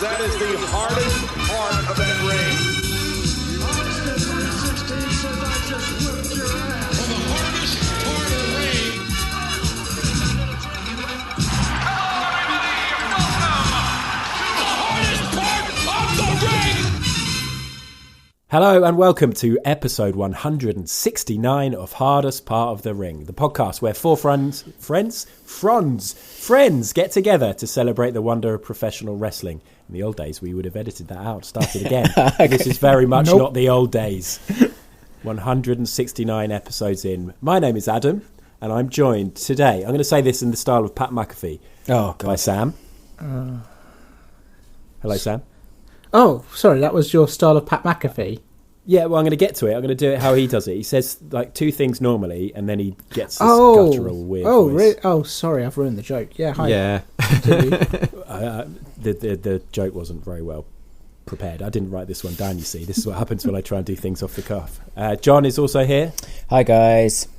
That is the hardest part of that ring. For the hardest part of the ring. Hello and welcome to episode 169 of Hardest Part of the Ring, the podcast where four friends get together to celebrate the wonder of professional wrestling. In the old days, we would have edited that out, started again. Okay. This is very much not the old days. 169 episodes in. My name is Adam, and I'm joined today. I'm going to say this in the style of Pat McAfee. Oh, God. By Sam. Hello, Sam. Oh, sorry, that was your style of Pat McAfee? Yeah, well, I'm going to get to it. I'm going to do it how he does it. He says, like, two things normally, and then he gets this guttural, weird voice. Really? Oh, sorry, I've ruined the joke. Yeah, hi. Yeah. The joke wasn't very well prepared. I didn't write this one down, you see. This is what happens when I try and do things off the cuff. John is also here. Hi, guys.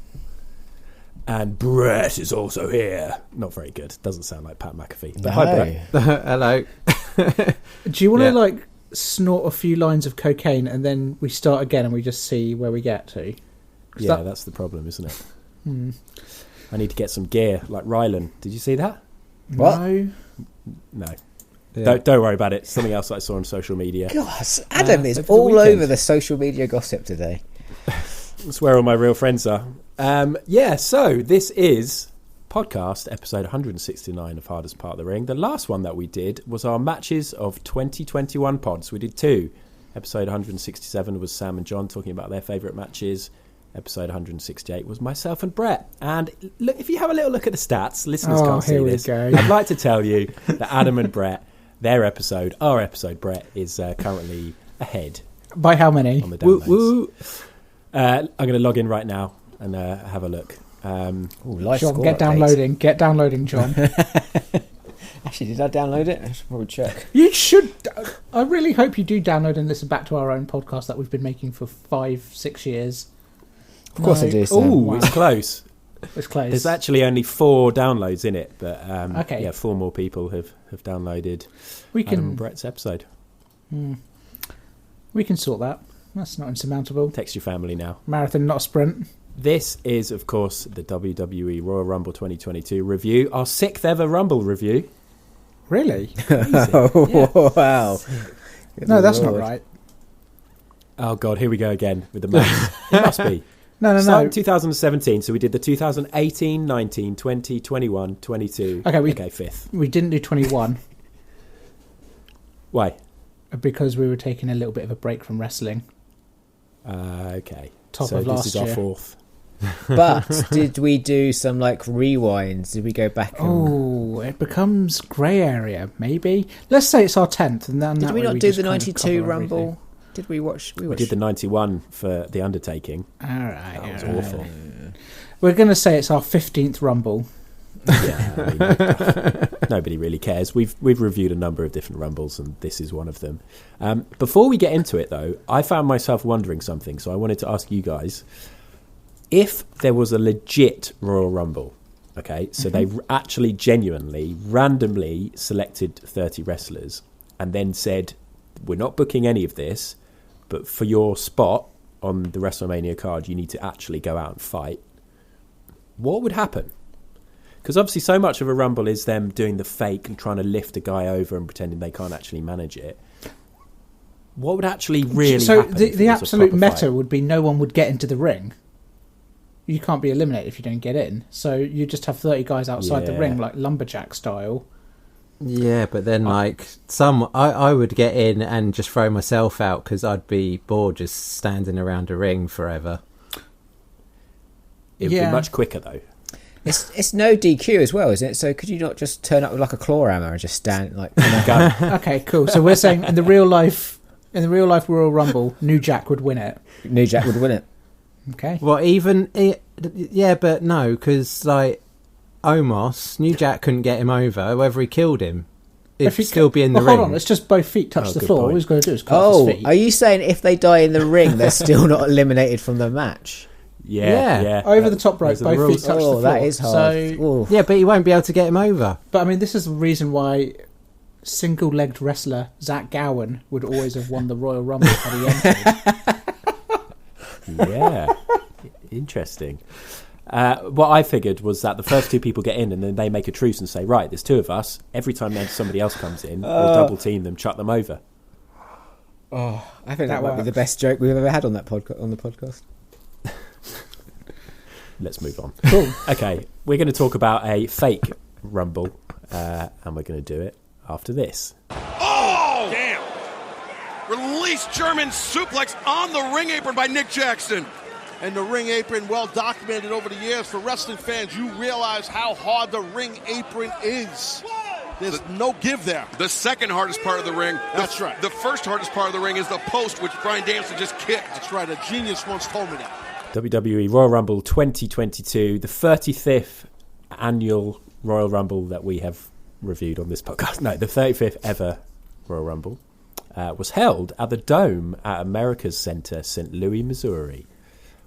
And Brett is also here. Not very good. Doesn't sound like Pat McAfee. But No. hi, Brett. Hello. Do you want to, snort a few lines of cocaine and then we start again and we just see where we get to? Yeah, that's the problem, isn't it? I need to get some gear, like Rylan. Did you see that? What? No. Yeah. Don't worry about it. Something else I saw on social media. Gosh, Adam is over the all weekend. over the social media gossip today. That's where all my real friends are. So this is podcast episode 169 of Hardest Part of the Ring. The last one that we did was our matches of 2021 pods. We did two. Episode 167 was Sam and John talking about their favourite matches. Episode 168 was myself and Brett. And look, if you have a little look at the stats, listeners can't see this. I'd like to tell you that Adam and Brett, our episode, Brett, is currently ahead. By how many? On the downloads. I'm going to log in right now and have a look. John, get downloading, John. Actually, did I download it? I should probably check. You should. I really hope you do download and listen back to our own podcast that we've been making for 5-6 years. Of course I do. Oh, wow. It's close. It's close. There's actually only 4 downloads in it, but okay. Yeah, 4 more people have downloaded Adam and Brett's episode. We can sort that. That's not insurmountable. Text your family now. Marathon, not a sprint. This is, of course, the WWE Royal Rumble 2022 review, our 6th ever Rumble review. Really? Oh, wow. No, that's not right. Oh, God, here we go again with the maths. It must be. No. 2017, so we did the 2018, 19, 20, 21, 22. Okay, 5th. We didn't do 21. Why? Because we were taking a little bit of a break from wrestling. Okay. Top so of last this is year. our 4th. But did we do some rewinds? Did we go back? Oh, it becomes grey area. Maybe. Let's say it's our 10th, and then did that we way not we do just the kind of 92 cover Rumble? everything. Did we watch? We did the 91 for The Undertaking. All right. That was awful. We're going to say it's our 15th Rumble. Yeah, nobody really cares. We've reviewed a number of different Rumbles, and this is one of them. Before we get into it, though, I found myself wondering something, so I wanted to ask you guys. If there was a legit Royal Rumble, okay, so they actually genuinely, randomly selected 30 wrestlers and then said, we're not booking any of this, but for your spot on the WrestleMania card, you need to actually go out and fight. What would happen? Because obviously so much of a Rumble is them doing the fake and trying to lift a guy over and pretending they can't actually manage it. What would actually really happen? So the absolute meta fight? would be no one would get into the ring. You can't be eliminated if you don't get in. So you just have 30 guys outside the ring, like lumberjack style. Yeah, but then I would get in and just throw myself out because I'd be bored just standing around a ring forever. It would be much quicker though. It's no DQ as well, isn't it? So could you not just turn up with like a claw hammer and just stand Go. Okay, cool. So we're saying in the real life Royal Rumble, New Jack would win it. New Jack would win it. Okay. Well, but no, because Omos, New Jack couldn't get him over. Whether he killed him, he'd still be in the ring. Hold on, it's just both feet touch the floor. Point. All he's got to do is cut his feet. Are you saying if they die in the ring, they're still not eliminated from the match? Yeah. Over the top rope, both feet touch the floor. That is hard. So, Yeah, but he won't be able to get him over. but I mean, this is the reason why single-legged wrestler Zach Gowen would always have won the Royal Rumble had he entered. Yeah, interesting. What I figured was that the first two people get in and then they make a truce and say, right, there's two of us. Every time then somebody else comes in, we'll double team them, chuck them over. Oh, I think that might be the best joke we've ever had on the podcast. Let's move on. Cool. Okay, we're going to talk about a fake Rumble, and we're going to do it after this. Oh! Damn. Release German suplex on the ring apron by Nick Jackson. And the ring apron, well documented over the years. For wrestling fans, you realize how hard the ring apron is. There's no give there. The second hardest part of the ring. That's right. The first hardest part of the ring is the post, which Bryan Danielson just kicked. That's right. A genius once told me that. WWE Royal Rumble 2022, the 35th annual Royal Rumble that we have reviewed on this podcast. No, the 35th ever Royal Rumble was held at the Dome at America's Center, St. Louis, Missouri,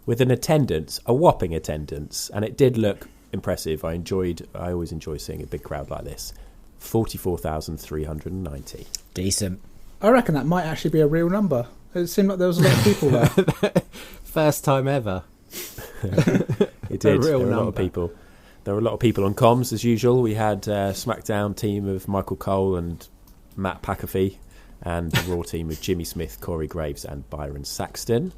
with an attendance, a whopping attendance, and it did look impressive. I always enjoy seeing a big crowd like this. 44,390. Decent. I reckon that might actually be a real number. It seemed like there was a lot of people there. First time ever. It did. There were a lot of people. There were a lot of people on comms as usual. We had a SmackDown team of Michael Cole and Matt McAfee, and the Raw team of Jimmy Smith, Corey Graves, and Byron Saxton.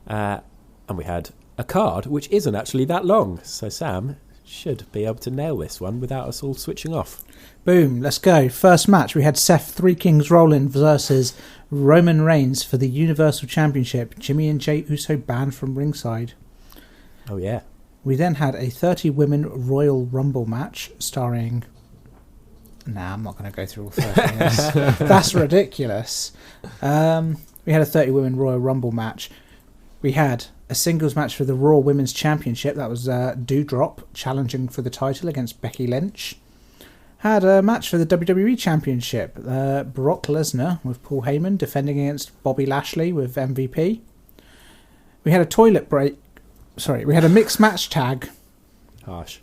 And we had a card which isn't actually that long. So Sam should be able to nail this one without us all switching off. Boom, let's go. First match, we had Seth Three Kings Rollins versus Roman Reigns for the Universal Championship. Jimmy and Jey Uso banned from ringside. Oh, yeah. We then had a 30-women Royal Rumble match starring... Nah, I'm not going to go through all 30. That's ridiculous. We had a 30-women Royal Rumble match. We had a singles match for the Raw Women's Championship. That was Doudrop challenging for the title against Becky Lynch. Had a match for the WWE Championship. Brock Lesnar with Paul Heyman defending against Bobby Lashley with MVP. We had a toilet break. Sorry, we had a mixed match tag. Harsh.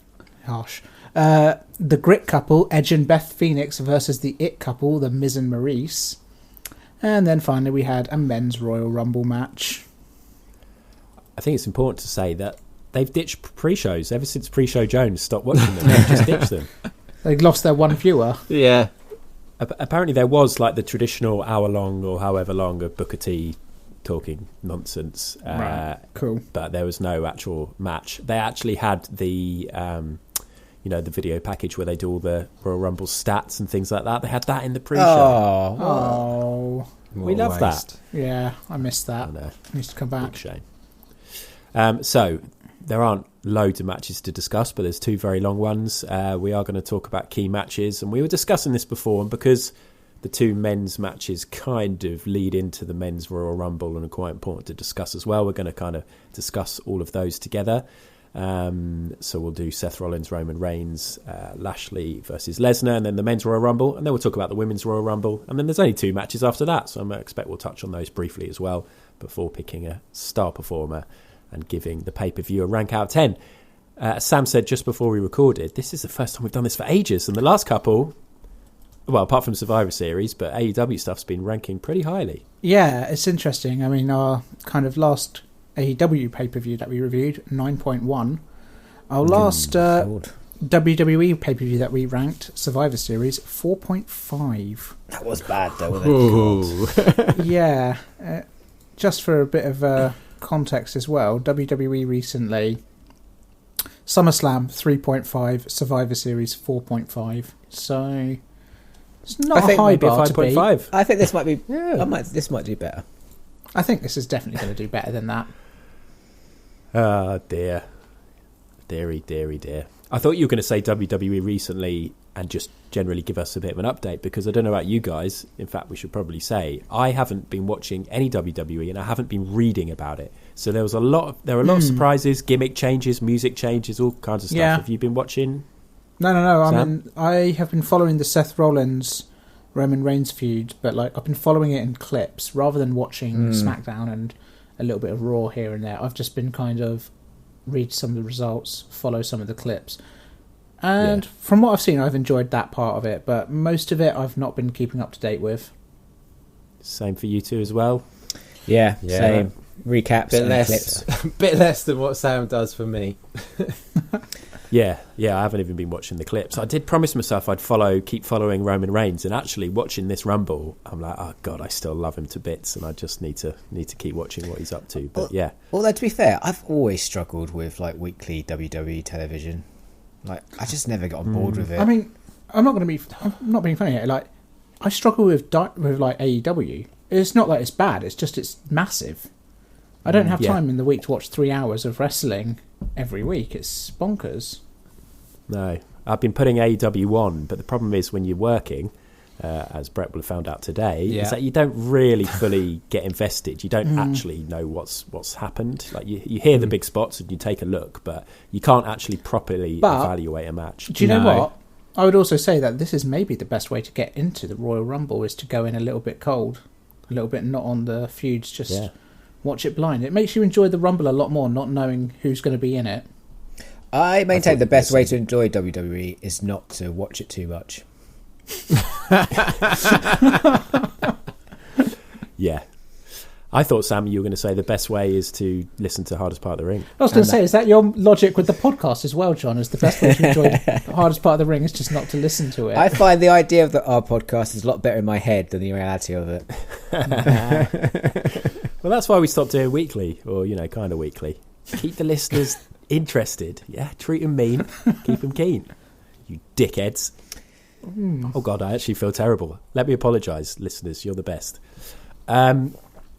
The Grit couple, Edge and Beth Phoenix versus the It couple, the Miz and Maurice. And then finally we had a men's Royal Rumble match. I think it's important to say that they've ditched pre-shows. Ever since Pre-Show Jones stopped watching them, they've just ditched them. They lost their one viewer. Yeah. Apparently there was like the traditional hour-long or however long of Booker T talking nonsense. Right. Cool. But there was no actual match. They actually had the... the video package where they do all the Royal Rumble stats and things like that. They had that in the pre-show. Oh. We love that. Yeah, I missed that. Needs to come back. Big shame. So, there aren't loads of matches to discuss, but there's two very long ones. We are going to talk about key matches, and we were discussing this before, and because the two men's matches kind of lead into the men's Royal Rumble and are quite important to discuss as well, we're going to kind of discuss all of those together. So we'll do Seth Rollins, Roman Reigns, Lashley versus Lesnar, and then the men's Royal Rumble, and then we'll talk about the women's Royal Rumble, and then there's only two matches after that, so I expect we'll touch on those briefly as well before picking a star performer and giving the pay-per-view a rank out of 10. Sam said just before we recorded, this is the first time we've done this for ages, and the last couple, well, apart from Survivor Series, but AEW stuff's been ranking pretty highly. Yeah, it's interesting. I mean, our kind of last AEW pay-per-view that we reviewed, 9.1. Our last WWE pay-per-view that we ranked, Survivor Series, 4.5. That was bad, though, wasn't it? Yeah. Just for a bit of context as well, WWE recently, SummerSlam 3.5, Survivor Series 4.5. So it's not a high bar to beat. I think this might be. Yeah. This might do better. I think this is definitely going to do better than that. Oh, dear. Deary. I thought you were going to say WWE recently and just generally give us a bit of an update, because I don't know about you guys. In fact, we should probably say I haven't been watching any WWE and I haven't been reading about it. So there were a lot of surprises, gimmick changes, music changes, all kinds of stuff. Yeah. Have you been watching? No. I have been following the Seth Rollins Roman Reigns feud, but I've been following it in clips rather than watching SmackDown and a little bit of Raw here and there. I've just been kind of read some of the results, follow some of the clips. And from what I've seen, I've enjoyed that part of it, but most of it I've not been keeping up to date with. Same for you two as well. Yeah. Same. Recaps Bit and less, clips. bit less than what Sam does for me. Yeah, I haven't even been watching the clips. I did promise myself I'd keep following Roman Reigns, and actually watching this Rumble, I'm like, oh god, I still love him to bits, and I just need to keep watching what he's up to. But yeah. Although to be fair, I've always struggled with like weekly WWE television. Like I just never got on board with it. I mean, I'm not being funny here. Like, I struggle with like AEW. It's not like it's bad. It's just it's massive. I don't have time in the week to watch 3 hours of wrestling every week. It's bonkers. No, I've been putting AEW on, but the problem is when you're working, as Brett will have found out today, is that you don't really fully get invested. You don't actually know what's happened. Like you hear the big spots and you take a look, but you can't actually properly evaluate a match. Do you know what? I would also say that this is maybe the best way to get into the Royal Rumble is to go in a little bit cold, a little bit not on the feuds, just watch it blind. It makes you enjoy the Rumble a lot more, not knowing who's going to be in it. I maintain the best way to enjoy WWE is not to watch it too much. Yeah. I thought, Sam, you were going to say the best way is to listen to Hardest Part of the Ring. I was going to say, is that your logic with the podcast as well, John? Is the best way to enjoy the Hardest Part of the Ring is just not to listen to it? I find the idea of our podcast is a lot better in my head than the reality of it. Well, that's why we stopped doing weekly, or, kind of weekly. Keep the listeners interested. Yeah, treat them mean, keep them keen. You dickheads. Oh, God, I actually feel terrible. Let me apologise, listeners. You're the best.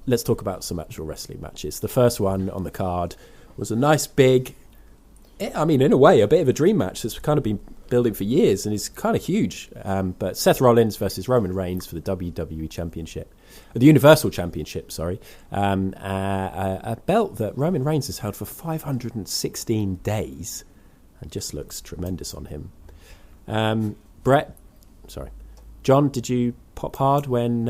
Let's talk about some actual wrestling matches. The first one on the card was a nice big, I mean, in a way, a bit of a dream match that's kind of been building for years and is kind of huge. But Seth Rollins versus Roman Reigns for the WWE Championship. The Universal Championship, sorry. A belt that Roman Reigns has held for 516 days and just looks tremendous on him. John, did you pop hard when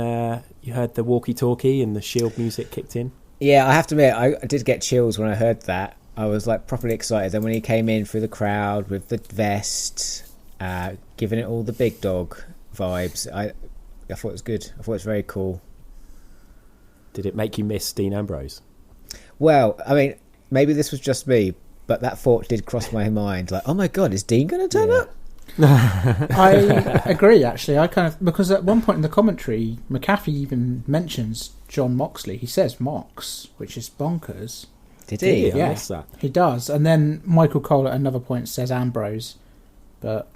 you heard the walkie-talkie and the Shield music kicked in? Yeah, I have to admit, I did get chills when I heard that. I was like properly excited. Then when he came in through the crowd with the vest, giving it all the big dog vibes, I thought it was good. I thought it was very cool. Did it make you miss Dean Ambrose? Well, I mean, maybe this was just me, but that thought did cross my mind. Like, oh my God, is Dean going to turn up? I agree, actually. Because at one point in the commentary, McAfee even mentions John Moxley. He says Mox, which is bonkers. Did he? Yeah, he does. And then Michael Cole at another point says Ambrose. But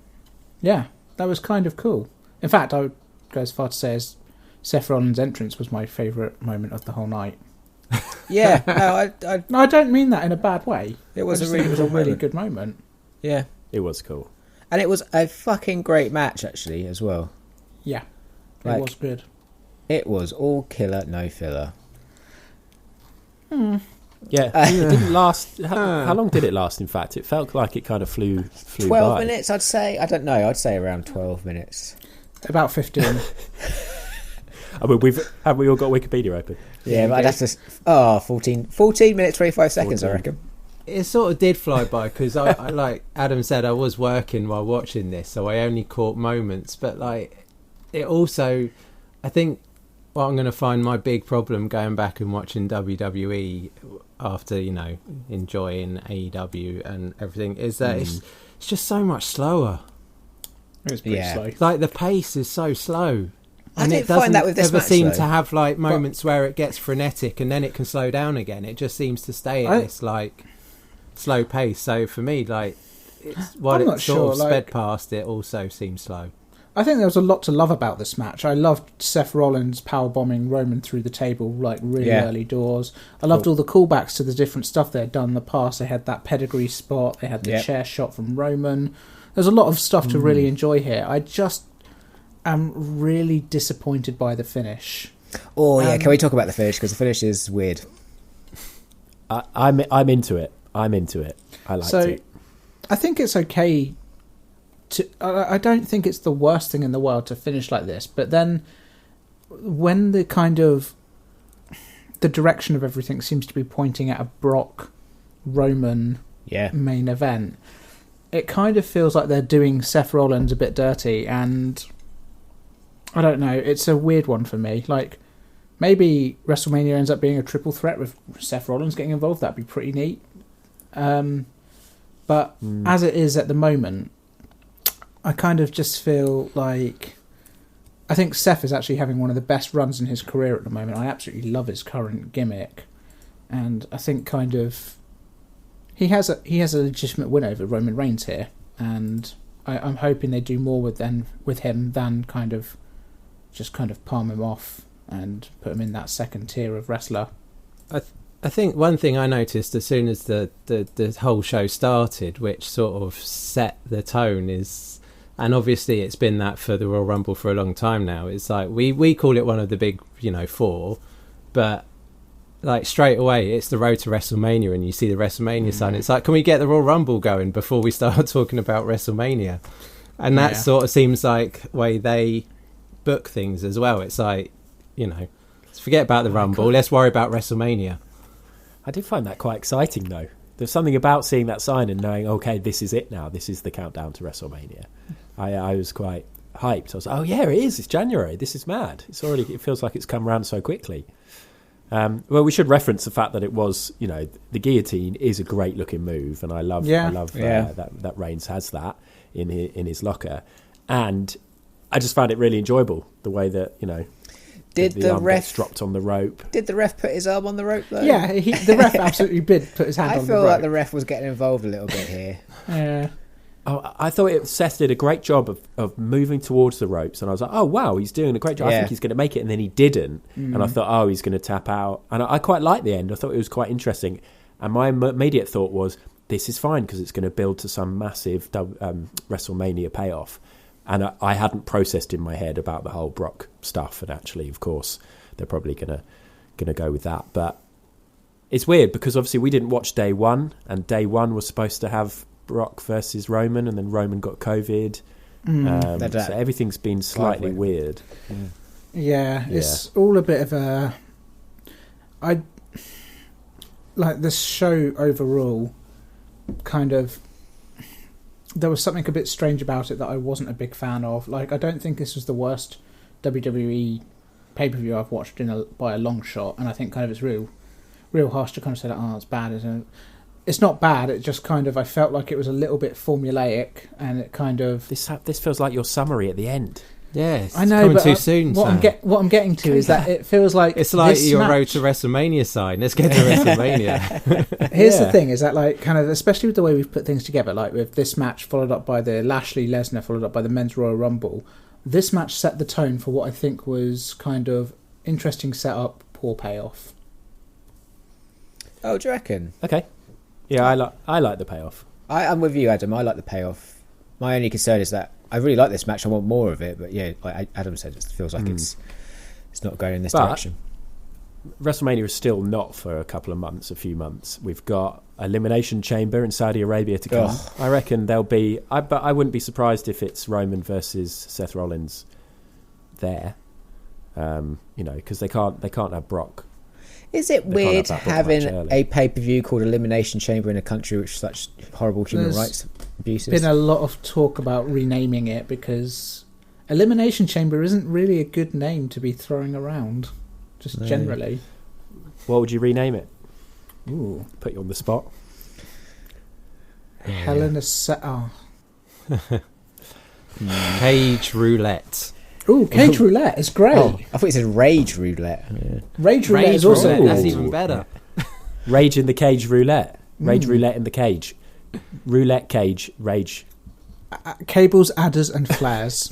yeah, that was kind of cool. In fact, I would go as far to say as Seth Rollins' entrance was my favourite moment of the whole night. Yeah, no, I don't mean that in a bad way. It was a really good moment. Yeah, it was cool. And it was a fucking great match, actually, as well. Yeah, it was good. It was all killer, no filler. Yeah, it didn't last. How long did it last, in fact? It felt like it kind of flew 12 by. minutes, I'd say. I don't know. I'd say around 12 minutes. About 15. I mean, have we all got Wikipedia open? Yeah, but I'd have to... 14 minutes, 25 seconds, 14. I reckon. It sort of did fly by because I like Adam said, I was working while watching this, so I only caught moments. But like, it also, I think, what I'm going to find my big problem going back and watching WWE after enjoying AEW and everything is that it's just so much slower. It was pretty slow. Like the pace is so slow. I didn't find that with this match, ever seem though. to have like moments where it gets frenetic and then it can slow down again. It just seems to stay at this like slow pace. So for me, like, while it sort of sped past, it also seems slow. I think there was a lot to love about this match. I loved Seth Rollins powerbombing Roman through the table like really early doors. I loved all the callbacks to the different stuff they had done in the past. They had that pedigree spot. They had the chair shot from Roman. There's a lot of stuff to really enjoy here. I just am really disappointed by the finish. Oh yeah, can we talk about the finish? Because the finish is weird. I'm into it. I liked it. I think it's okay. I don't think it's the worst thing in the world to finish like this, but then when the direction of everything seems to be pointing at a Brock Roman main event, it kind of feels like they're doing Seth Rollins a bit dirty, and I don't know, it's a weird one for me. Like, maybe WrestleMania ends up being a triple threat with Seth Rollins getting involved. That'd be pretty neat. But as it is at the moment, I kind of just feel like I think Seth is actually having one of the best runs in his career at the moment. I absolutely love his current gimmick, and I think kind of he has a legitimate win over Roman Reigns here, and I'm hoping they do more with him than kind of palm him off and put him in that second tier of wrestler. I think one thing I noticed as soon as the whole show started, which sort of set the tone, is, and obviously it's been that for the Royal Rumble for a long time now, it's like we call it one of the big, four, but like straight away it's the road to WrestleMania, and you see the WrestleMania sign. It's like, can we get the Royal Rumble going before we start talking about WrestleMania? And that sort of seems like the way they book things as well. It's like, let's forget about the Rumble, let's worry about WrestleMania. I did find that quite exciting, though. There's something about seeing that sign and knowing, okay, this is it now. This is the countdown to WrestleMania. I was quite hyped. I was like, oh yeah, it is. It's January. This is mad. It feels like it's come around so quickly. Well, we should reference the fact that it was, the guillotine is a great looking move, and I love that Reigns has that in his locker, and I just found it really enjoyable the way that Did the ref gets dropped on the rope? Did the ref put his arm on the rope though? Yeah, the ref absolutely did put his hand on the rope. I feel like the ref was getting involved a little bit here. Yeah. Oh, I thought Seth did a great job of moving towards the ropes, and I was like, oh wow, he's doing a great job. I think he's going to make it, and then he didn't, and I thought, oh, he's going to tap out, and I quite liked the end. I thought it was quite interesting, and my immediate thought was, this is fine because it's going to build to some massive WrestleMania payoff. And I hadn't processed in my head about the whole Brock stuff, and actually, of course, they're probably gonna go with that. But it's weird because obviously we didn't watch day one, and day one was supposed to have Brock versus Roman, and then Roman got COVID. So everything's been slightly weird. Yeah, it's all a bit of a. I like this show overall. Kind of. There was something a bit strange about it that I wasn't a big fan of. Like, I don't think this was the worst WWE pay-per-view I've watched by a long shot, and I think kind of it's real harsh to kind of say that, it's bad, isn't it? It's not bad, it just kind of, I felt like it was a little bit formulaic, and it kind of... This feels like your summary at the end. Yes, I know, coming but too soon. What I'm getting to is that it feels like it's like your road to WrestleMania sign. Let's get to WrestleMania. Here's the thing: is that like kind of, especially with the way we've put things together, like with this match followed up by the Lashley Lesnar, followed up by the Men's Royal Rumble. This match set the tone for what I think was kind of interesting setup, poor payoff. Oh, do you reckon? Okay, yeah, I like the payoff. I'm with you, Adam. I like the payoff. My only concern is that I really like this match. I want more of it, but yeah, like Adam said, it feels like it's not going in this direction. WrestleMania is still not for a few months. We've got Elimination Chamber in Saudi Arabia to come. I reckon there'll be. But I wouldn't be surprised if it's Roman versus Seth Rollins there. Because they can't have Brock. Is it weird having a pay-per-view called Elimination Chamber in a country with such horrible human rights abuses? There's been a lot of talk about renaming it because Elimination Chamber isn't really a good name to be throwing around, just generally. What would you rename it? Ooh. Put you on the spot. Hell in a Cell. Cage Roulette. Ooh, Cage Roulette is great. Oh, I thought you said Rage Roulette. Yeah. Rage Roulette is also Roulette, that's even better. Rage in the Cage Roulette. Rage Roulette in the cage. Roulette cage. Rage. Cables, adders, and flares.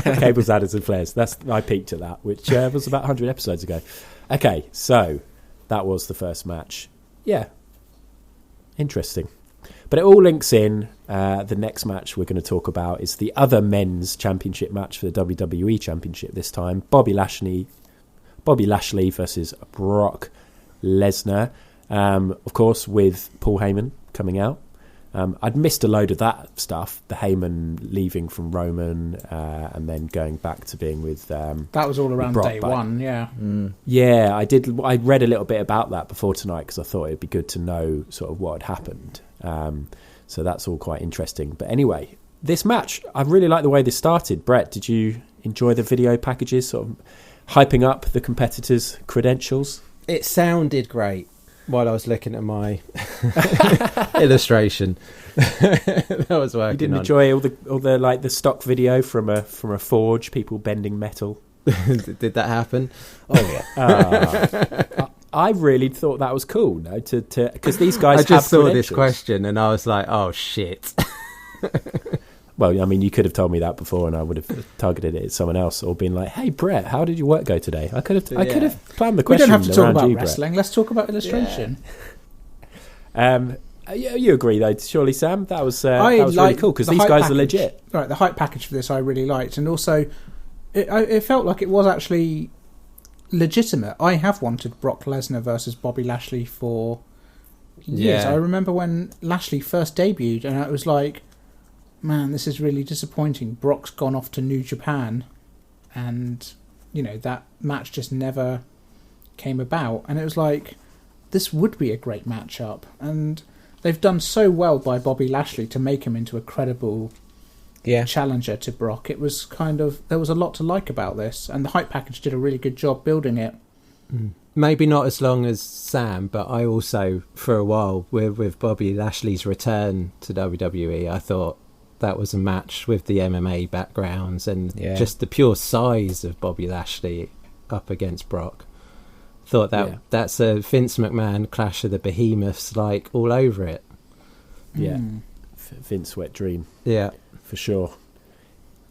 Cables, adders, and flares. I peeked at that, which was about 100 episodes ago. Okay, so that was the first match. Yeah, interesting. But it all links in. The next match we're going to talk about is the other men's championship match for the WWE Championship this time. Bobby Lashley versus Brock Lesnar. Of course, with Paul Heyman coming out. I'd missed a load of that stuff. The Heyman leaving from Roman and then going back to being with... that was all around day one, yeah. Yeah, I did. I read a little bit about that before tonight because I thought it'd be good to know sort of what had happened. So that's all quite interesting. But anyway, this match, I really like the way this started. Brett, did you enjoy the video packages, sort of hyping up the competitors' credentials? It sounded great while I was looking at my illustration that I was working on. You didn't enjoy all the like the stock video from a forge, people bending metal? Did that happen? Oh yeah. I really thought that was cool, no? To because these guys. I just have saw this credentials. question and I was like, oh shit. Well, I mean, you could have told me that before, and I would have targeted it at someone else, or been like, "Hey, Brett, how did your work go today?" I could have planned the We question. don't have to talk around about you, Brett. wrestling. Let's talk about illustration. You agree though, surely, Sam? That was really cool because these guys are legit. Right, the hype package for this I really liked, and also it felt like it was actually legitimate. I have wanted Brock Lesnar versus Bobby Lashley for years. Yeah. I remember when Lashley first debuted, and I was like, man, this is really disappointing. Brock's gone off to New Japan, and that match just never came about. And it was like, this would be a great matchup, and they've done so well by Bobby Lashley to make him into a credible challenger to Brock. It was there was a lot to like about this, and the hype package did a really good job building it. Maybe not as long as Sam, but I also, for a while, with Bobby Lashley's return to WWE, I thought that was a match with the MMA backgrounds and just the pure size of Bobby Lashley up against Brock. Thought that's a Vince McMahon Clash of the Behemoths, like, all over it. Yeah, Vince wet dream. Yeah, for sure.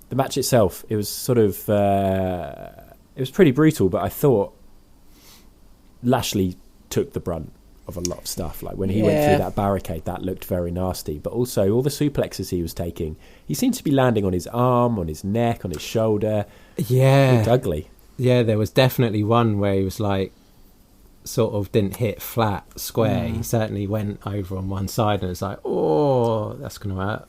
The match itself, it was sort of it was pretty brutal, but I thought Lashley took the brunt of a lot of stuff. Like when he went through that barricade, that looked very nasty. But also all the suplexes he was taking, he seemed to be landing on his arm, on his neck, on his shoulder. Yeah, it looked ugly. Yeah, there was definitely one where he was like, sort of didn't hit flat square. He certainly went over on one side, and it's like, oh, that's going to hurt.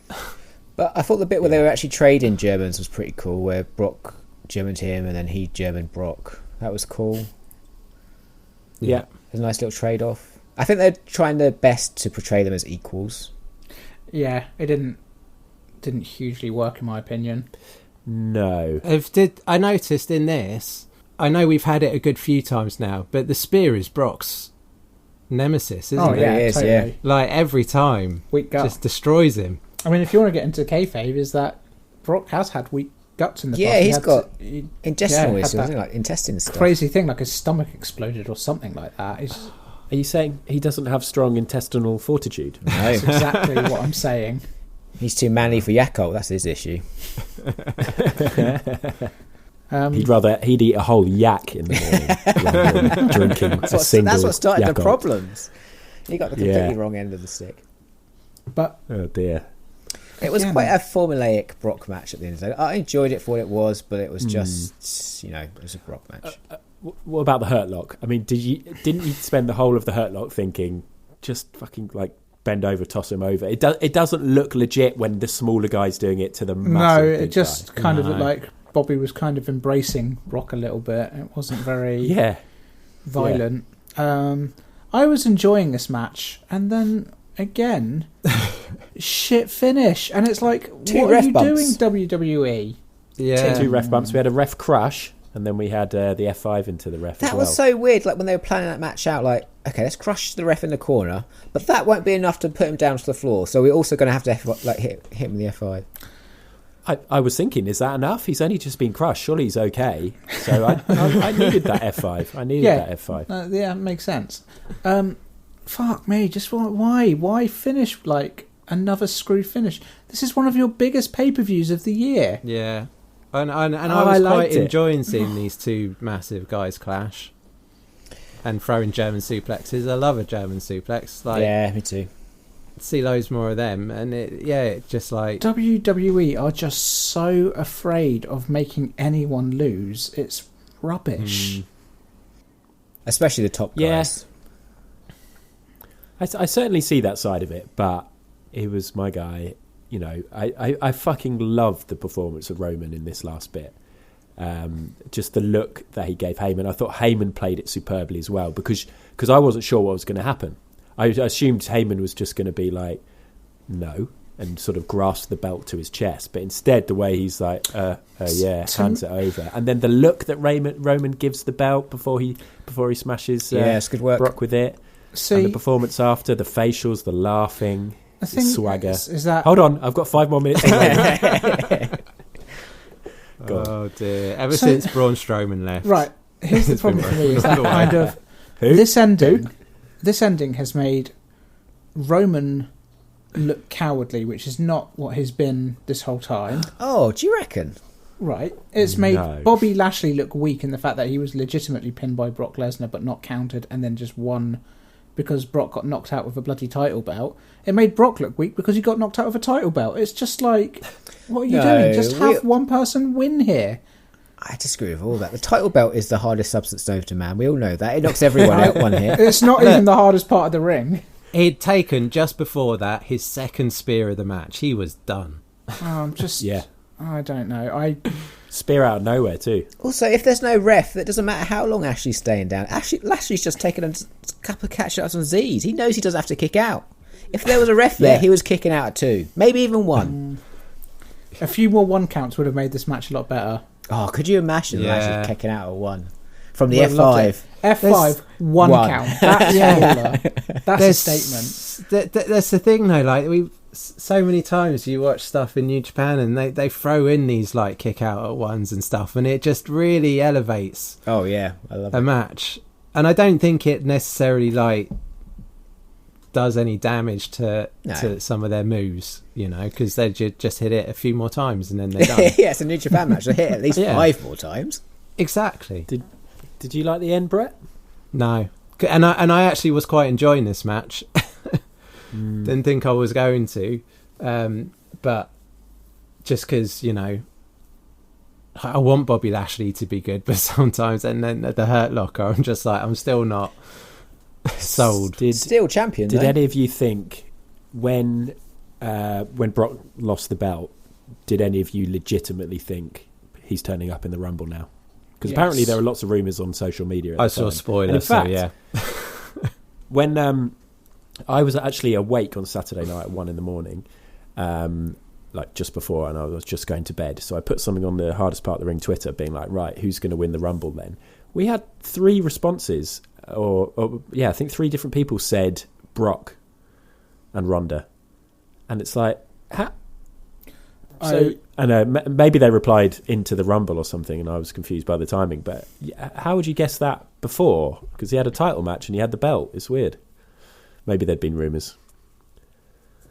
But I thought the bit where they were actually trading Germans was pretty cool, where Brock Germaned him and then he Germaned Brock. That was cool. Yeah. It was a nice little trade-off. I think they're trying their best to portray them as equals. Yeah, it didn't hugely work in my opinion. No. I noticed in this, I know we've had it a good few times now, but the spear is Brock's nemesis, isn't it? Yeah, it is, totally. yeah. Like every time, Weak gut. just destroys him. I mean, if you want to get into kayfabe, is that Brock has had weak guts in the past. Yeah, he's got had intestinal issues, that like intestine stuff. crazy thing, like his stomach exploded or something like that. Are you saying he doesn't have strong intestinal fortitude? No. That's exactly what I'm saying. He's too manly for Yakult, that's his issue. He'd eat a whole yak in the morning rather than drinking a single That's what started Yakult. the problems. He got the completely wrong end of the stick. But oh dear. It was quite a formulaic Brock match at the end of the day. I enjoyed it for what it was, but it was just, it was a Brock match. What about the Hurt Lock? I mean, didn't you spend the whole of the Hurt Lock thinking, just fucking like bend over, toss him over? It doesn't look legit when the smaller guy's doing it to the massive no, it big just guy. kind of looked like Bobby was kind of embracing Brock a little bit. It wasn't very violent. I was enjoying this match, and then again, shit finish, and it's like, what are you doing, WWE? Yeah, two ref bumps. We had a ref crush, and then we had the F5 into the ref. That as well. was so weird. Like when they were planning that match out, like, okay, let's crush the ref in the corner, but that won't be enough to put him down to the floor. So we're also going to have to hit him with the F5. I was thinking, is that enough? He's only just been crushed. Surely he's okay. So I needed that F5. I needed that F5. Yeah, makes sense. Fuck me, just why finish like another screw finish? This is one of your biggest pay-per-views of the year. Yeah, and I was quite enjoying seeing these two massive guys clash and throwing German suplexes. I love a German suplex. Like, yeah, me too. See loads more of them, and it just like WWE are just so afraid of making anyone lose. It's rubbish. Especially the top guys. I certainly see that side of it, but it was my guy. You know, I fucking loved the performance of Roman in this last bit. Just the look that he gave Heyman. I thought Heyman played it superbly as well, because I wasn't sure what was going to happen. I assumed Heyman was just going to be like no, and sort of grasp the belt to his chest. But instead, the way he's like, hands it over, and then the look that Roman gives the belt before he smashes it's good work. Brock with it. See, and the performance after, the facials, the laughing, I the think swagger. Is that... Hold on, I've got 5 more minutes. Oh dear! Ever since Braun Strowman left, Right. Here's the problem for me: is that Go on. kind of Who? this ending has made Roman look cowardly, which is not what he's been this whole time. Oh, do you reckon? Right. It's made No. Bobby Lashley look weak in the fact that he was legitimately pinned by Brock Lesnar but not countered and then just won because Brock got knocked out with a bloody title belt. It made Brock look weak because he got knocked out with a title belt. It's just like, what are you doing? Just have one person win here. I disagree with all that. The title belt is the hardest substance known to man. We all know that. It knocks everyone out one hit. It's not even the hardest part of the ring. he'd taken just before that his second spear of the match. He was done. I'm just... Yeah. I don't know. Spear out of nowhere too. Also, if there's no ref, it doesn't matter how long Ashley's staying down. Lashley's just taken a couple of catch-ups on Z's. He knows he doesn't have to kick out. If there was a ref there, he was kicking out at 2. Maybe even 1. A few more 1 counts would have made this match a lot better. Oh, could you imagine Lashley kicking out at 1? From the Would have loved F5. it. F5, one count. That's baller. That's a statement. That's the thing though, like we so many times you watch stuff in New Japan and they throw in these like kick out at ones and stuff, and it just really elevates Oh yeah, I love a match. And I don't think it necessarily like does any damage to some of their moves, you know, because they just hit it a few more times and then they're done. Yeah, it's a New Japan match. They hit it at least 5 more times. Exactly. Did you like the end, Brett? No, and I actually was quite enjoying this match. Didn't think I was going to, but just because, you know, I want Bobby Lashley to be good, but sometimes, and then at the Hurt Locker, I'm just like, I'm still not sold. Still champion. Did though. any of you think when Brock lost the belt, did any of you legitimately think he's turning up in the Rumble now? Because apparently there are lots of rumours on social media. At I the saw time. spoilers, And in fact, so yeah. when I was actually awake on Saturday night at 1 a.m, like just before, and I was just going to bed. So I put something on the Hardest Part of the Ring Twitter being like, right, who's going to win the Rumble then? We had 3 responses, or I think 3 different people said Brock and Ronda. And it's like, maybe they replied into the Rumble or something, and I was confused by the timing. But how would you guess that before? Because he had a title match and he had the belt. It's weird. Maybe there'd been rumours.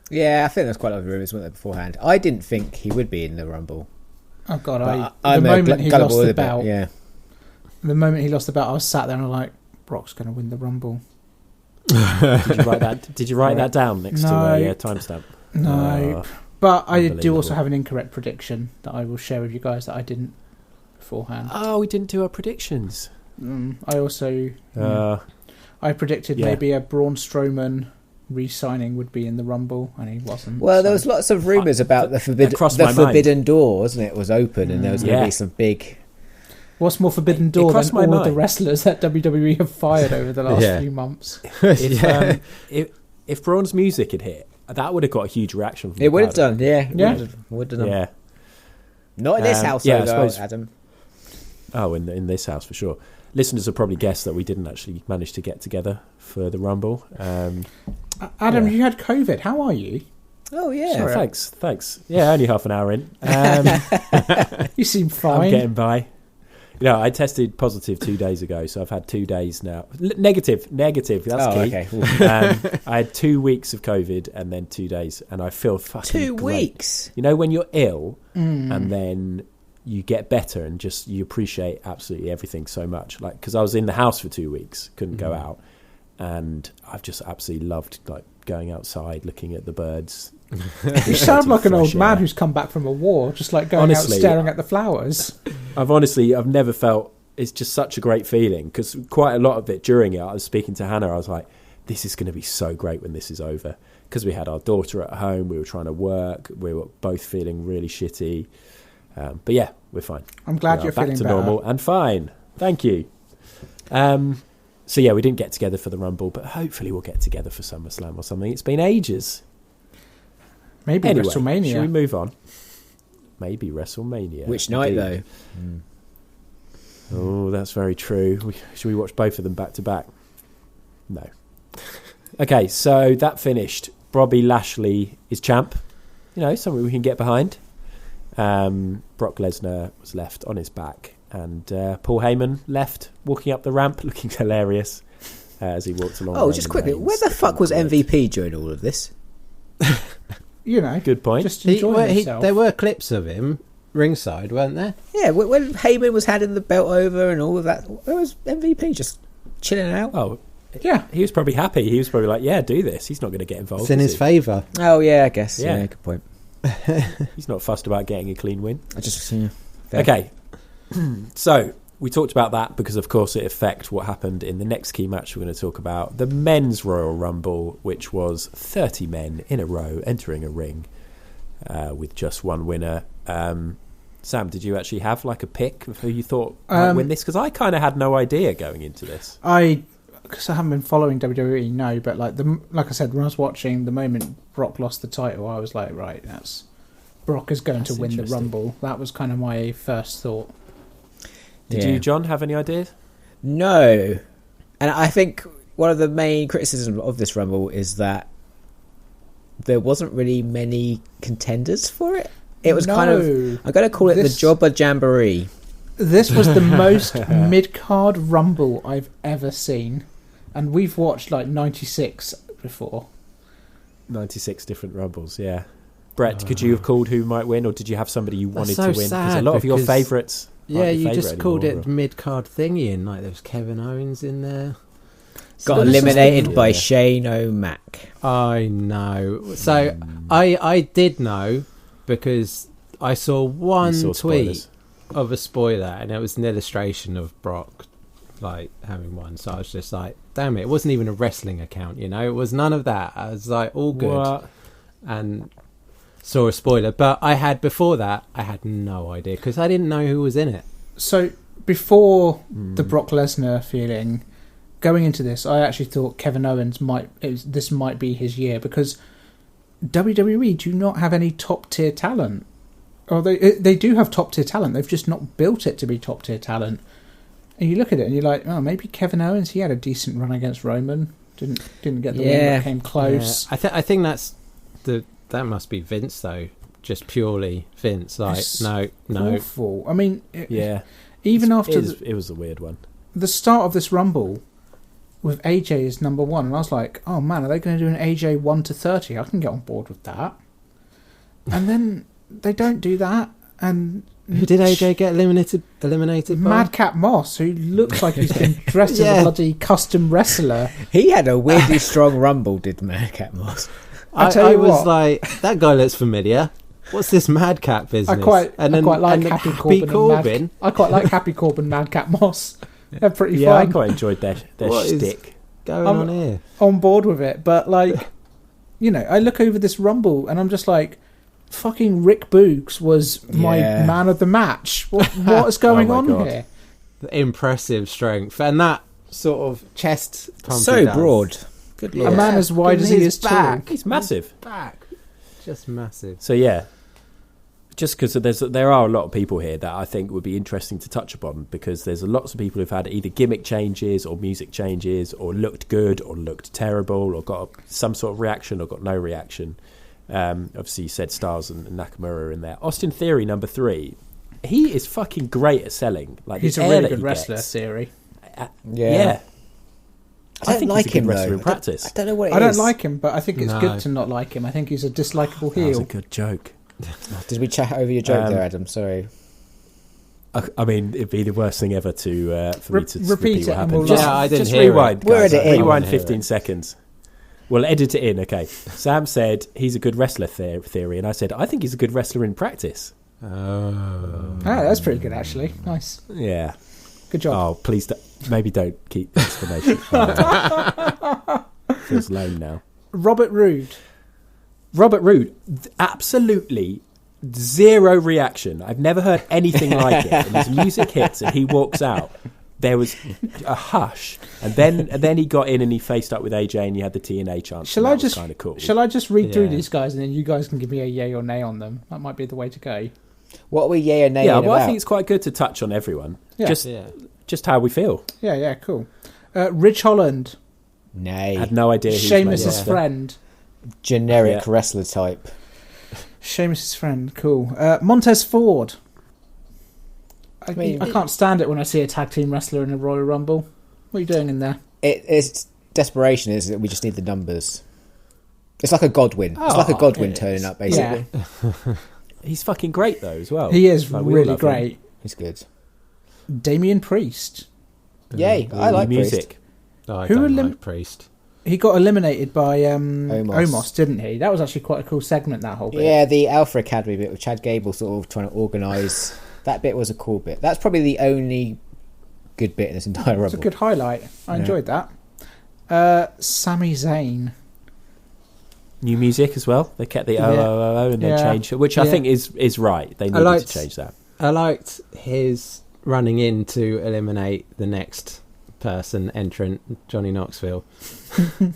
Yeah, I think there's quite a lot of rumours, weren't there, beforehand. I didn't think he would be in the Rumble. Oh God, I'm the moment he lost the belt. belt, Yeah. The moment he lost the belt, I was sat there and I'm like, Brock's going to win the Rumble. Did you write that down next to a timestamp? No. But I do also have an incorrect prediction that I will share with you guys that I didn't beforehand. Oh, we didn't do our predictions. I also... I predicted maybe a Braun Strowman re-signing would be in the Rumble, and he wasn't. Well, there was lots of rumours about the forbidden door, wasn't it? Was open, and there was going to be some big... What's more forbidden door than all of the wrestlers that WWE have fired over the last few months? If Braun's music had hit, that would have got a huge reaction from it would have done, yeah. Would have done. Yeah. Not in this house, I though, suppose, Adam. Oh, in this house, for sure. Listeners will probably guess that we didn't actually manage to get together for the Rumble. Adam, you had COVID. How are you? Oh, yeah. Sorry, thanks. Yeah, only half an hour in. You seem fine. I'm getting by. No, I tested positive 2 days ago, so I've had 2 days now. Negative. That's key. Okay. I had 2 weeks of COVID and then 2 days, and I feel fucking 2 great. weeks? You know, when you're ill and then you get better and just you appreciate absolutely everything so much. Like, because I was in the house for 2 weeks, couldn't go out, and I've just absolutely loved like going outside, looking at the birds. You sound like an old man who's come back from a war, just like going out staring at the flowers. I've never felt, it's just such a great feeling, because quite a lot of it during it, I was speaking to Hannah, I was like, this is going to be so great when this is over, because we had our daughter at home, we were trying to work, we were both feeling really shitty, but yeah, we're fine. I'm glad you're back feeling to better. normal and fine. Thank you. So yeah, we didn't get together for the Rumble, but hopefully we'll get together for SummerSlam or something. It's been ages. Maybe Anyway, WrestleMania. Should we move on? Maybe WrestleMania. Which night, Indeed. though? Oh, that's very true. Should we watch both of them back to back? No. Okay, so that finished. Bobby Lashley is champ. You know, something we can get behind. Brock Lesnar was left on his back, and Paul Heyman left walking up the ramp, looking hilarious as he walked along. Oh, just quickly, where the fuck was MVP during all of this? You know, good point. Just enjoying himself. There were clips of him ringside, weren't there? Yeah, when Heyman was handing the belt over and all of that, where was MVP just chilling out? Oh, yeah. He was probably happy. He was probably like, yeah, do this. He's not going to get involved. It's in is his he? favour. Oh, yeah, I guess. Yeah. Yeah, good point. He's not fussed about getting a clean win. I just fair. Okay, so we talked about that because, of course, it affects what happened in the next key match we're going to talk about, the Men's Royal Rumble, which was 30 men in a row entering a ring with just one winner. Sam, did you actually have like a pick of who you thought might win this? Because I kind of had no idea going into this. Because I haven't been following WWE, no, but like I said, when I was watching, the moment Brock lost the title, I was like, right, Brock is going to win the Rumble. That was kind of my first thought. Did you, John, have any ideas? No. And I think one of the main criticisms of this Rumble is that there wasn't really many contenders for it. It was kind of, I'm going to call it the Jobber Jamboree. This was the most mid-card Rumble I've ever seen. And we've watched like 96 before. 96 different Rumbles, yeah. Brett, could you have called who might win, or did you have somebody you wanted to win? Because a lot of your favourites... Yeah, you just called it mid-card thingy, and like there was Kevin Owens in there. Got eliminated by Shane O'Mac. I know. So I did know because I saw one tweet of a spoiler, and it was an illustration of Brock like having won. So I was just like, damn it, it wasn't even a wrestling account, you know, it was none of that. I was like, all good. And saw a spoiler, but before that I had no idea because I didn't know who was in it. So before the Brock Lesnar feeling, going into this, I actually thought Kevin Owens might be his year, because WWE do not have any top tier talent. Or they do have top tier talent, they've just not built it to be top tier talent. And you look at it and you're like, oh, maybe Kevin Owens, he had a decent run against Roman, didn't get the win, but came close. Yeah. I think that must be Vince though, just purely Vince. Like, it's no, awful. I mean, it was a weird one. The start of this Rumble with AJ as number one, and I was like, oh man, are they going to do an AJ 1 to 30? I can get on board with that. And then they don't do that. And who did AJ get eliminated by? Madcap Moss, who looks like he's been dressed as a bloody custom wrestler. He had a weirdly strong Rumble, did Madcap Moss. I was like, that guy looks familiar. What's this Madcap business? I quite like Happy Corbin. I quite like Happy Corbin, Madcap Moss. They're pretty fun. I quite enjoyed their shtick. Going on here? On board with it, but like, you know, I look over this Rumble and I'm just like, fucking Rick Boogs was my man of the match. What is going on here? The impressive strength and that sort of chest pump. So broad. Good Lord. A man as wide as he is tall. He's massive. Back. Just massive. So yeah, just because there are a lot of people here that I think would be interesting to touch upon, because there's lots of people who've had either gimmick changes or music changes, or looked good or looked terrible, or got some sort of reaction or got no reaction. Obviously you said Styles and Nakamura are in there. Austin Theory, number 3, he is fucking great at selling. Like, he's a really good wrestler, Theory. Yeah. I think like he's a good him wrestler in practice. I don't know what it is. I don't like him, but I think it's good to not like him. I think he's a dislikable heel. That was a good joke. Did we chat over your joke there, Adam? Sorry. I mean, it'd be the worst thing ever for me to repeat what happened. I didn't just hear rewind, it. guys. Rewind 15 seconds. We'll edit it in, okay. Sam said he's a good wrestler, Theory, and I said I think he's a good wrestler in practice. Oh, that's pretty good, actually. Nice. Yeah. Good job. Oh, please, don't keep the explanation. Feels lame now. Robert Roode, absolutely zero reaction. I've never heard anything like it. And his music hits and he walks out. there was a hush, and then he got in and he faced up with AJ, and you had the TNA chance. Shall I just kind of cool. Shall I just read through these guys, and then you guys can give me a yay or nay on them? That might be the way to go. What are we yay or nay? Yeah, well, about? I think it's quite good to touch on everyone. Yeah. Just how we feel. Yeah, cool. Ridge Holland, Nay. I had no idea. Sheamus's friend. Generic wrestler type. Sheamus's friend, cool. Montez Ford. I can't stand it when I see a tag team wrestler in a Royal Rumble. What are you doing in there? It's desperation, is that we just need the numbers. It's like a Godwin. It's like a Godwin turning up, basically. Yeah. He's fucking great though as well. He is Like, we all really love him. great. He's good. Damien Priest. Yay, I like music. I Who don't elim- like Priest. He got eliminated by Omos. Omos, didn't he? That was actually quite a cool segment, that whole bit. Yeah, the Alpha Academy bit with Chad Gable sort of trying to organise. That bit was a cool bit. That's probably the only good bit in this entire It's Rumble. a good highlight. I enjoyed that. Sami Zayn. New music as well. They kept the OOO and then changed it, which I think is right. They needed to change that. I liked his running in to eliminate the next person entrant, Johnny Knoxville,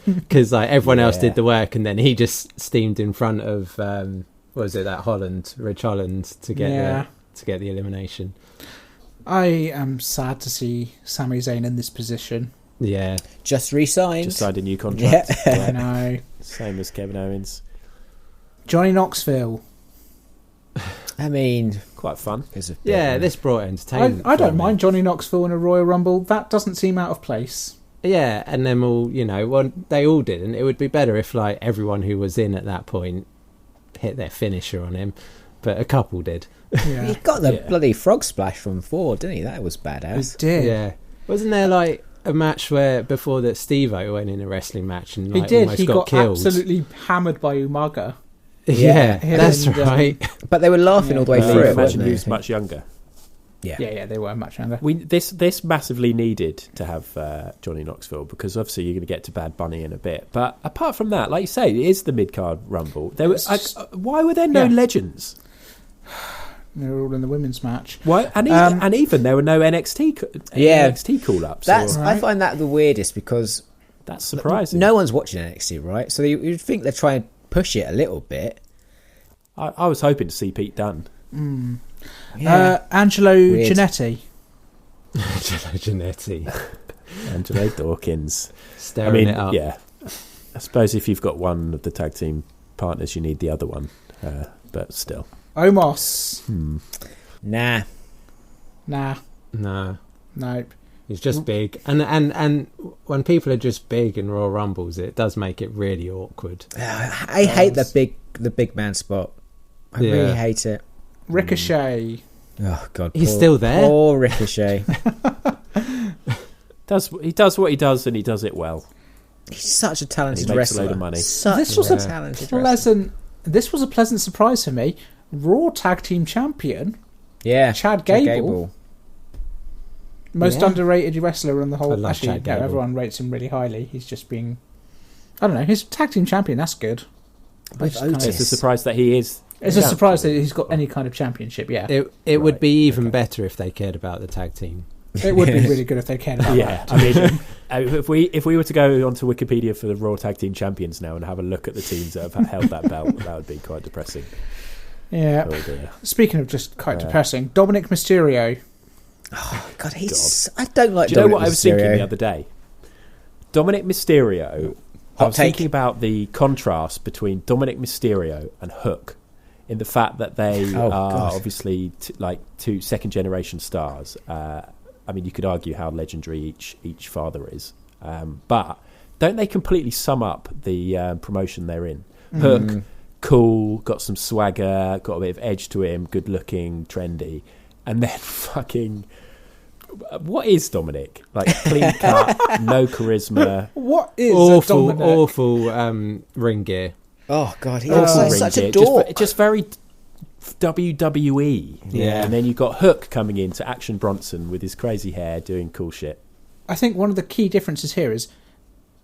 because like everyone else did the work, and then he just steamed in front of what was it, that Rich Holland to get the elimination. I am sad to see Sami Zayn in this position. Yeah, Just re-signed. Just signed a new contract. I know. Same as Kevin Owens. Johnny Knoxville. I mean, Quite fun. this brought entertainment. I don't for me. mind Johnny Knoxville in a Royal Rumble. That doesn't seem out of place. Yeah, and then they all did, and it would be better if like everyone who was in at that point hit their finisher on him, but a couple did. Yeah. he got the bloody frog splash from Ford, didn't he? That was badass. He did. Yeah, wasn't there like a match where before that Steve-O went in a wrestling match and He like did. almost He got killed? absolutely hammered by Umaga. Yeah, him that's and, right. But they were laughing all the way through it, Imagine wasn't he they? was much younger. Yeah, they were much younger. This massively needed to have Johnny Knoxville, because obviously you're going to get to Bad Bunny in a bit. But apart from that, like you say, it is the mid-card Rumble. There was why were there no legends? They were all in the women's match. Why? And even there were no NXT call-ups. I find that the weirdest, because that's surprising. no one's watching NXT, right? So you'd think they're trying to push it a little bit. I was hoping to see Pete Dunne. Angelo Weird. Giannetti. Angelo Giannetti Angelo Dawkins. staring it up. Yeah. I suppose if you've got one of the tag team partners, you need the other one. But still. Omos. Nah. No, Nope. he's just big, and when people are just big in Royal Rumbles, it does make it really awkward. I hate the big man spot. I really hate it. Ricochet. Oh God, He's still there? Poor Ricochet. He does what he does, and he does it well. He's such a talented He makes wrestler. a load of money. This was a pleasant. This was a pleasant surprise for me. Raw Tag Team Champion. Yeah, Chad Gable. Most underrated wrestler on the whole. I love Actually, Chad Gable. everyone rates him really highly. He's just being. I don't know. He's tag team champion. That's good. With Otis. It's a surprise that he is. It's a surprise that he's got any kind of championship. Yeah, It would be even better if they cared about the tag team. it would be really good if they cared about Yeah, that. I mean, if we were to go onto Wikipedia for the Raw Tag Team Champions now and have a look at the teams that have held that belt, that would be quite depressing. Yeah. Oh dear. Speaking of just quite depressing, Dominic Mysterio. Oh God, I don't like. Do you know Dominic what I was thinking Mysterio. the other day? Dominic Mysterio. I was take. thinking about the contrast between Dominic Mysterio and Hook, in the fact that they are obviously two second generation stars. I mean, you could argue how legendary each father is, but don't they completely sum up the promotion they're in? Hook, cool, got some swagger, got a bit of edge to him, good looking, trendy, and then fucking. What is Dominic? Like, clean cut, no charisma. What is awful ring gear. Oh God, he's Awful ring such a gear, dork. just very WWE. Yeah. And then you've got Hook coming into Action Bronson with his crazy hair doing cool shit. I think one of the key differences here is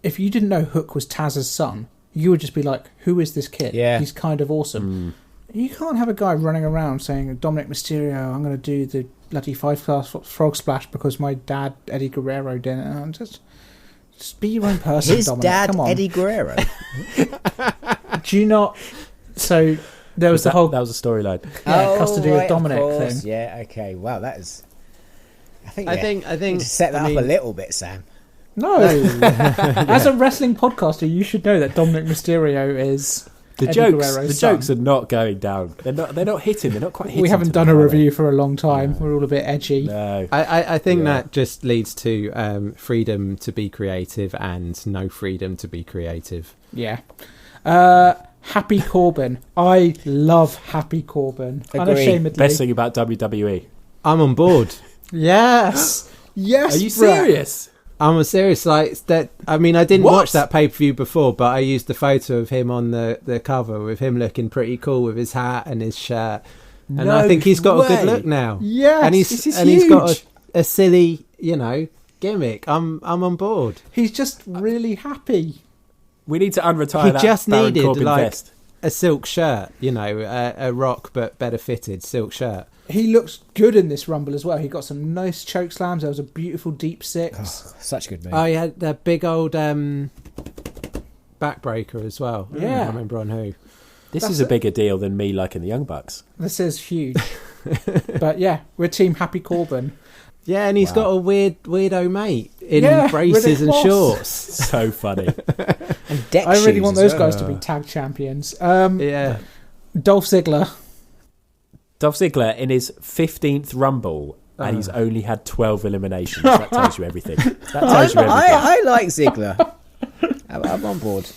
if you didn't know Hook was Taz's son, you would just be like, who is this kid? Yeah. He's kind of awesome. You can't have a guy running around saying, Dominic Mysterio, I'm going to do the bloody 5-star frog splash because my dad Eddie Guerrero did it. And just be your own person, His Dominic. dad, Come on. Eddie Guerrero. Do you not? So there was the whole that was a storyline. custody of Dominic thing. Yeah, okay. Wow, that is. I think. I think. To set that up a little bit, Sam. No, as a wrestling podcaster, you should know that Dominic Mysterio is The Eddie Guerrero's the son. jokes are not going down. They're not hitting. They're not quite hitting. We haven't done a review for a long time. We're all a bit edgy. No. I think that just leads to freedom to be creative and no freedom to be creative. Yeah. Happy Corbin. I love Happy Corbin. Agreed. Unashamedly. Best thing about WWE. I'm on board. Yes. Yes. Are you Brett. serious? I'm serious. Like that. I mean, I didn't What? watch that pay per view before, but I used the photo of him on the cover with him looking pretty cool with his hat and his shirt, and I think he's got a good look now. Yes, and this is he's got huge. a silly, gimmick. I'm on board. He's just really happy. We need to unretire He that just Baron needed Corbin like vest. a silk shirt, a rock but better fitted silk shirt. He looks good in this Rumble as well. He got some nice choke slams. There was a beautiful deep six. Such a good move. Oh, he had that big old backbreaker as well. I Yeah. can't remember on who. This That's is a it. bigger deal than me liking the Young Bucks. This is huge. But yeah, we're Team Happy Corbin. Yeah, and he's got a weirdo mate in Yeah, braces Riddick and Moss. shorts. So funny. And deck I really shoes want as those well. guys to be tag champions. Yeah. Dolph Ziggler. Dolph Ziggler in his 15th Rumble, and he's only had 12 eliminations. That tells you everything. That tells you everything. I like Ziggler. I'm on board.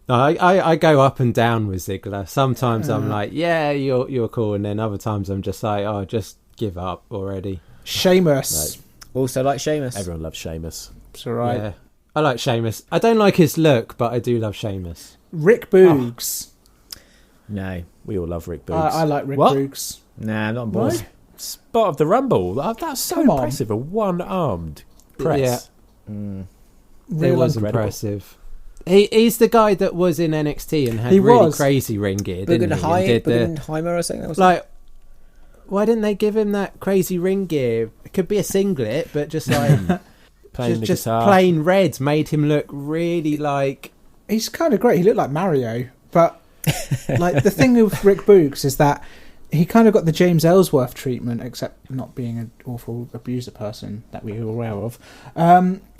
No, I go up and down with Ziggler. Sometimes I'm like, yeah, you're cool, and then other times I'm just like, oh, just give up already. Sheamus. Also like Sheamus. Everyone loves Sheamus. It's all right. Yeah. I like Sheamus. I don't like his look, but I do love Sheamus. Rick Boogs. No. We all love Rick Boogs. I like Rick What? Boogs. Nah, I'm not on board. Spot of the Rumble. That's so Come on. impressive. A one-armed press. Yeah. It Real was incredible. impressive. He's the guy that was in NXT and had He really was. crazy ring gear, didn't he? And Bugenheimer or something? That was like, why didn't they give him that crazy ring gear? It could be a singlet, but just like Playing the just guitar. plain red made him look really like. He's kind of great. He looked like Mario. But like the thing with Rick Boogs is that he kind of got the James Ellsworth treatment, except not being an awful abuser person that we were aware of,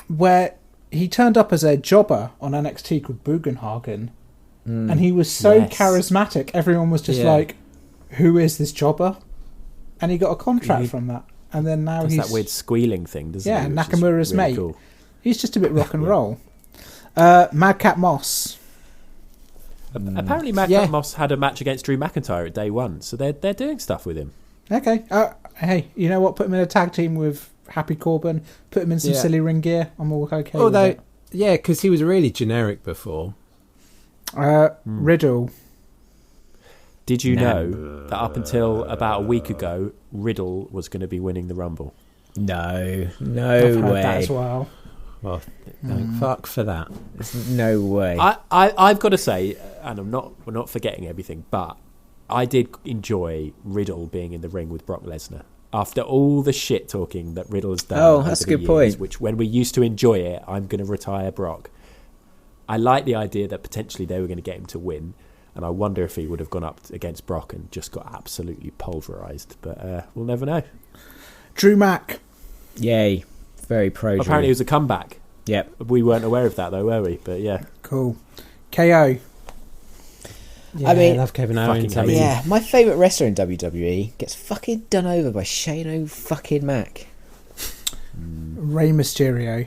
where he turned up as a jobber on NXT called Bugenhagen, and he was so Yes. charismatic. Everyone was just like, "Who is this jobber?" And he got a contract from that. And then now Does he's that weird squealing thing, doesn't Yeah, he? Which is Nakamura's really mate. Cool. he's just a bit rock and roll. Madcap Moss. Apparently, Madcap Moss had a match against Drew McIntyre at day one, so they're doing stuff with him. Okay. Hey, you know what? Put him in a tag team with Happy Corbin. Put him in some silly ring gear. I'm all okay Although, with it. yeah, because he was really generic before. Riddle. Did you know that up until about a week ago, Riddle was going to be winning the Rumble? No I've heard way. that as well. Well, thank fuck for that. There's no way. I've got to say, and we're not forgetting everything, but I did enjoy Riddle being in the ring with Brock Lesnar. After all the shit talking that Riddle has done Oh, that's over a the good years, point. which when we used to enjoy it, I'm going to retire Brock. I like the idea that potentially they were going to get him to win, and I wonder if he would have gone up against Brock and just got absolutely pulverised. But we'll never know. Drew Mack. Yay. Very pro. Apparently it was a comeback. Yep. We weren't aware of that though, were we? But yeah. Cool. KO. Yeah, I mean- I love Kevin Fucking Owens. amazing. Yeah, my favourite wrestler in WWE gets fucking done over by Shane fucking Mac. Rey Mysterio.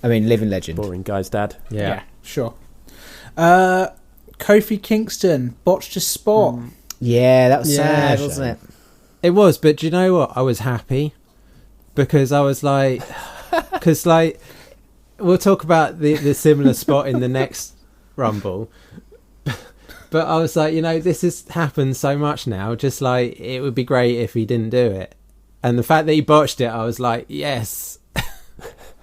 I mean, living legend. Boring guy's dad. Yeah. Sure. Kofi Kingston. Botched a spot. Yeah, that was Yeah, sad, shame. wasn't it? It was, but do you know what? I was happy because I was like, because like, we'll talk about the similar spot in the next Rumble. But I was like, this has happened so much now. Just like, it would be great if he didn't do it. And the fact that he botched it, I was like, yes.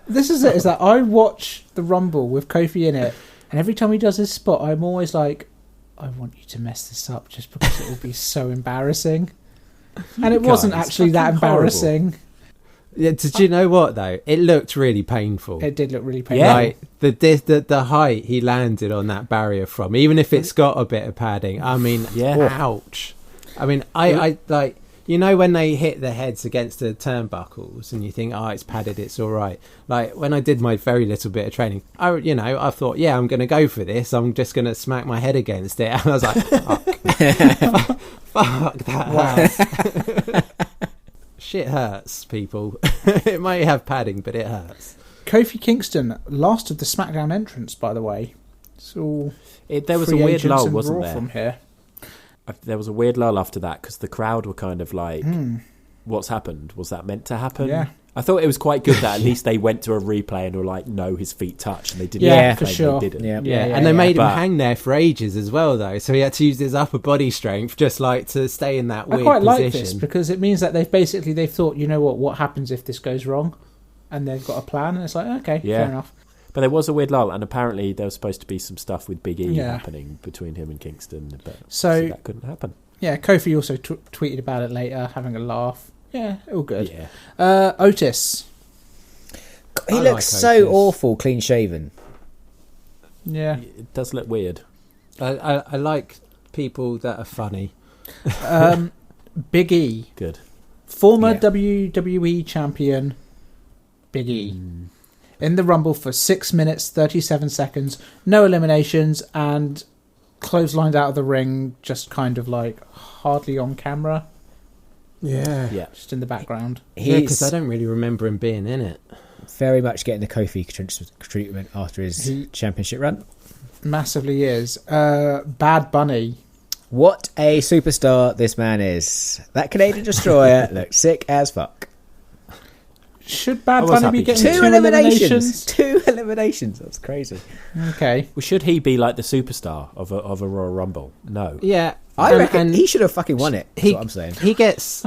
This is it. Is that I watch the Rumble with Kofi in it, and every time he does his spot, I'm always like, I want you to mess this up just because it will be so embarrassing. And it wasn't guys, actually that fucking horrible. embarrassing. Yeah, did you know what though? It looked really painful. It did look really painful. Yeah. Like the height he landed on that barrier from, even if it's got a bit of padding. I mean, Yeah. ouch. I mean, I like, you know, when they hit their heads against the turnbuckles and you think, oh, it's padded, it's all right. Like when I did my very little bit of training, I thought, yeah, I'm going to go for this. I'm just going to smack my head against it. And I was like, fuck, fuck that hurts. Shit hurts, people. It might have padding, but it hurts. Kofi Kingston, last of the SmackDown entrants, by the way. It's all There was a free weird agents lull, and wasn't Raw there? from here. There was a weird lull after that because the crowd were kind of like, what's happened? Was that meant to happen? Yeah. I thought it was quite good that at least they went to a replay and were like, no, his feet touched. And they didn't. Yeah, claim for sure. They didn't. Yeah. And they made him But- hang there for ages as well, though. So he had to use his upper body strength just like to stay in that I weird quite like position. this because it means that they've thought, you know what happens if this goes wrong? And they've got a plan, and it's like, okay, Yeah. fair enough. But there was a weird lull, and apparently there was supposed to be some stuff with Big E Yeah. happening between him and Kingston, but So- obviously that couldn't happen. Yeah, Kofi also tweeted about it later, having a laugh. Yeah, all good. Yeah. Otis. He I looks like so Otis. awful, clean shaven. Yeah. It does look weird. I like people that are funny. Big E. Good. Former Yeah. WWE champion Big E. In the Rumble for 6 minutes, 37 seconds, no eliminations, and clotheslined out of the ring, just kind of like hardly on camera, Yeah. Yeah. just in the background. Yeah, He's because I don't really remember him being in it. very much getting the Kofi treatment after his championship run. Massively is. Bad Bunny. What a superstar this man is. That Canadian Destroyer looks sick as fuck. Should Bad I was Bunny happy be to getting see Two two eliminations. 2 eliminations. That's crazy. Okay. Well, should he be like the superstar of a Royal Rumble? No. Yeah. I and- reckon and he should have fucking won it. That's what I'm saying. He gets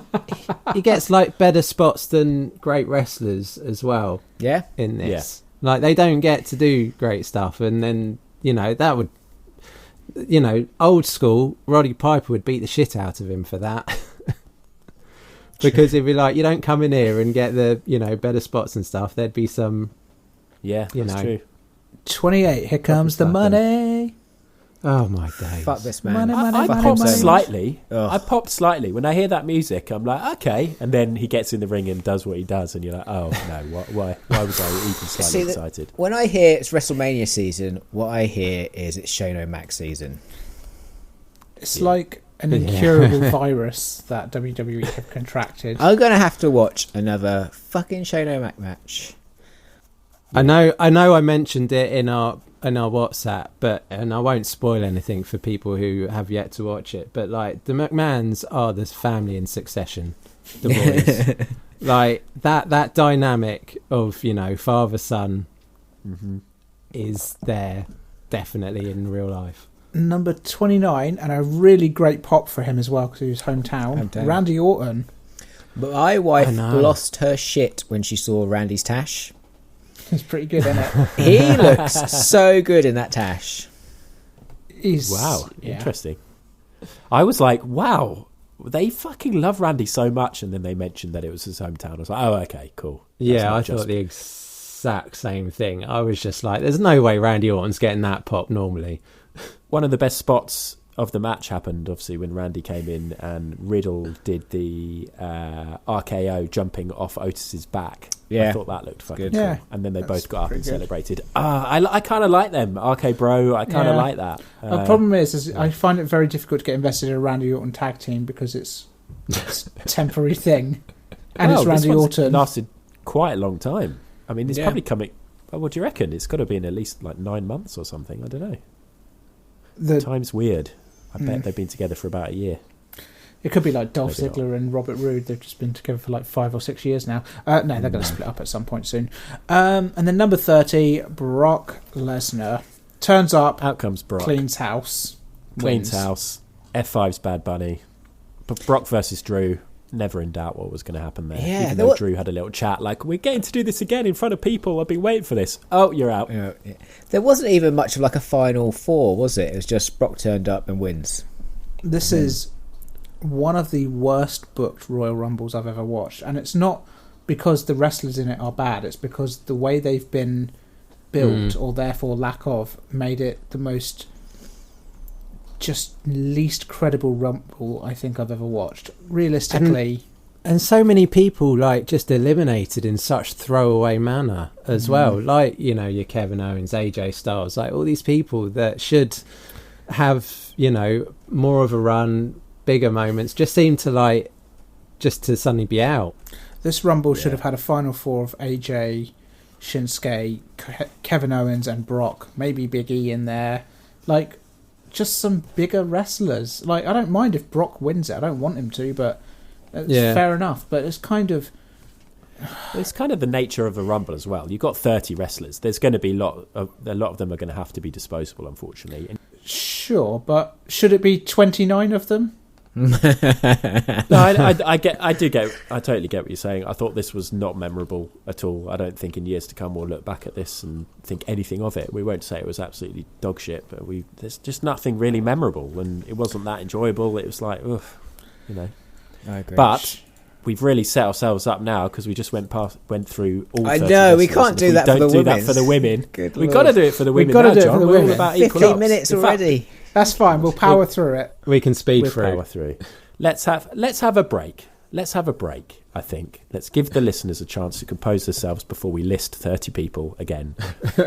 like better spots than great wrestlers as well Yeah? in this. Like they don't get to do great stuff, and then that would, old school Roddy Piper would beat the shit out of him for that. Because he'd be like, you don't come in here and get the better spots and stuff. There'd be some. Yeah, that's true. 28. Here comes the stuff money. Oh my days! Fuck this man. Money, money, I money, popped money. slightly. Ugh. I popped slightly when I hear that music. I'm like, okay, and then he gets in the ring and does what he does, and you're like, oh no, why was I even slightly See, excited? When I hear it's WrestleMania season, what I hear is it's Shane O'Mac season. It's like an incurable virus that WWE have contracted. I'm going to have to watch another fucking Shane O'Mac match. I know. I mentioned it in our WhatsApp, and I won't spoil anything for people who have yet to watch it. But like the McMahons are this family in succession, the boys. Like that dynamic of father son is there definitely in real life. Number 29, and a really great pop for him as well because he was hometown. Randy Orton. But my wife I know. lost her shit when she saw Randy's tash. He's pretty good in it. He looks so good in that tash. He's Wow, yeah. interesting. I was like, wow, they fucking love Randy so much, and then they mentioned that it was his hometown. I was like, oh, okay, cool. That's Yeah, not I just- thought the exact same thing. I was just like, there's no way Randy Orton's getting that pop normally. One of the best spots of the match happened, obviously, when Randy came in and Riddle did the RKO jumping off Otis's back. Yeah. I thought that looked fucking Good. cool. Yeah. And then they That's both got up and pretty good. celebrated. I kind of like them. RK Bro, I kind of Yeah. like that. The problem is I find it very difficult to get invested in a Randy Orton tag team because it's a temporary thing. And well, it's this Randy one's Orton. lasted quite a long time. I mean, it's Yeah. probably coming... Well, what do you reckon? It's got to be in at least like 9 months or something. I don't know. The Time's weird. I bet they've been together for about a year. It could be like Dolph Maybe Ziggler and Robert Roode. They've just been together for like 5 or 6 years now. No, they're going to split up at some point soon. And then number 30, Brock Lesnar. Turns up, Out comes Brock. cleans house. Cleans wins. house. F5's Bad Bunny. But Brock versus Drew, never in doubt what was going to happen there. Yeah, Even there though wa- Drew had a little chat like, we're getting to do this again in front of people. I've been waiting for this. Oh, you're out. Yeah. There wasn't even much of like a final four, was it? It was just Brock turned up and wins. This is one of the worst booked Royal Rumbles I've ever watched. And it's not because the wrestlers in it are bad, it's because the way they've been built, or therefore lack of, made it the most just least credible Rumble I think I've ever watched. Realistically... And so many people like just eliminated in such throwaway manner as well. Like, you know, your Kevin Owens, AJ Styles, like all these people that should have, you know, more of a run, bigger moments, just seem to like just to suddenly be out. This Rumble should have had a final four of AJ, Shinsuke, Kevin Owens and Brock, maybe Big E in there. Like, just some bigger wrestlers. Like, I don't mind if Brock wins it. I don't want him to, but it's fair enough. But it's kind of... It's kind of the nature of a Rumble as well. You've got 30 wrestlers. There's going to be a lot of them are going to have to be disposable, unfortunately. Sure, but should it be 29 of them? No, I totally get what you're saying. I thought this was not memorable at all. I don't think in years to come we'll look back at this and think anything of it. We won't say it was absolutely dog shit, but there's just nothing really memorable, and it wasn't that enjoyable. It was like, ugh, you know. I agree. But we've really set ourselves up now because we just went through all. I know we can't do that. Don't do that for the women. We've got to do it for the women. We've got to do it for the We're women. all about 15 minutes already. That's fine. We'll power through it. We can speed through. Power through. Let's have a break. I think. Let's give the listeners a chance to compose themselves before we list 30 people again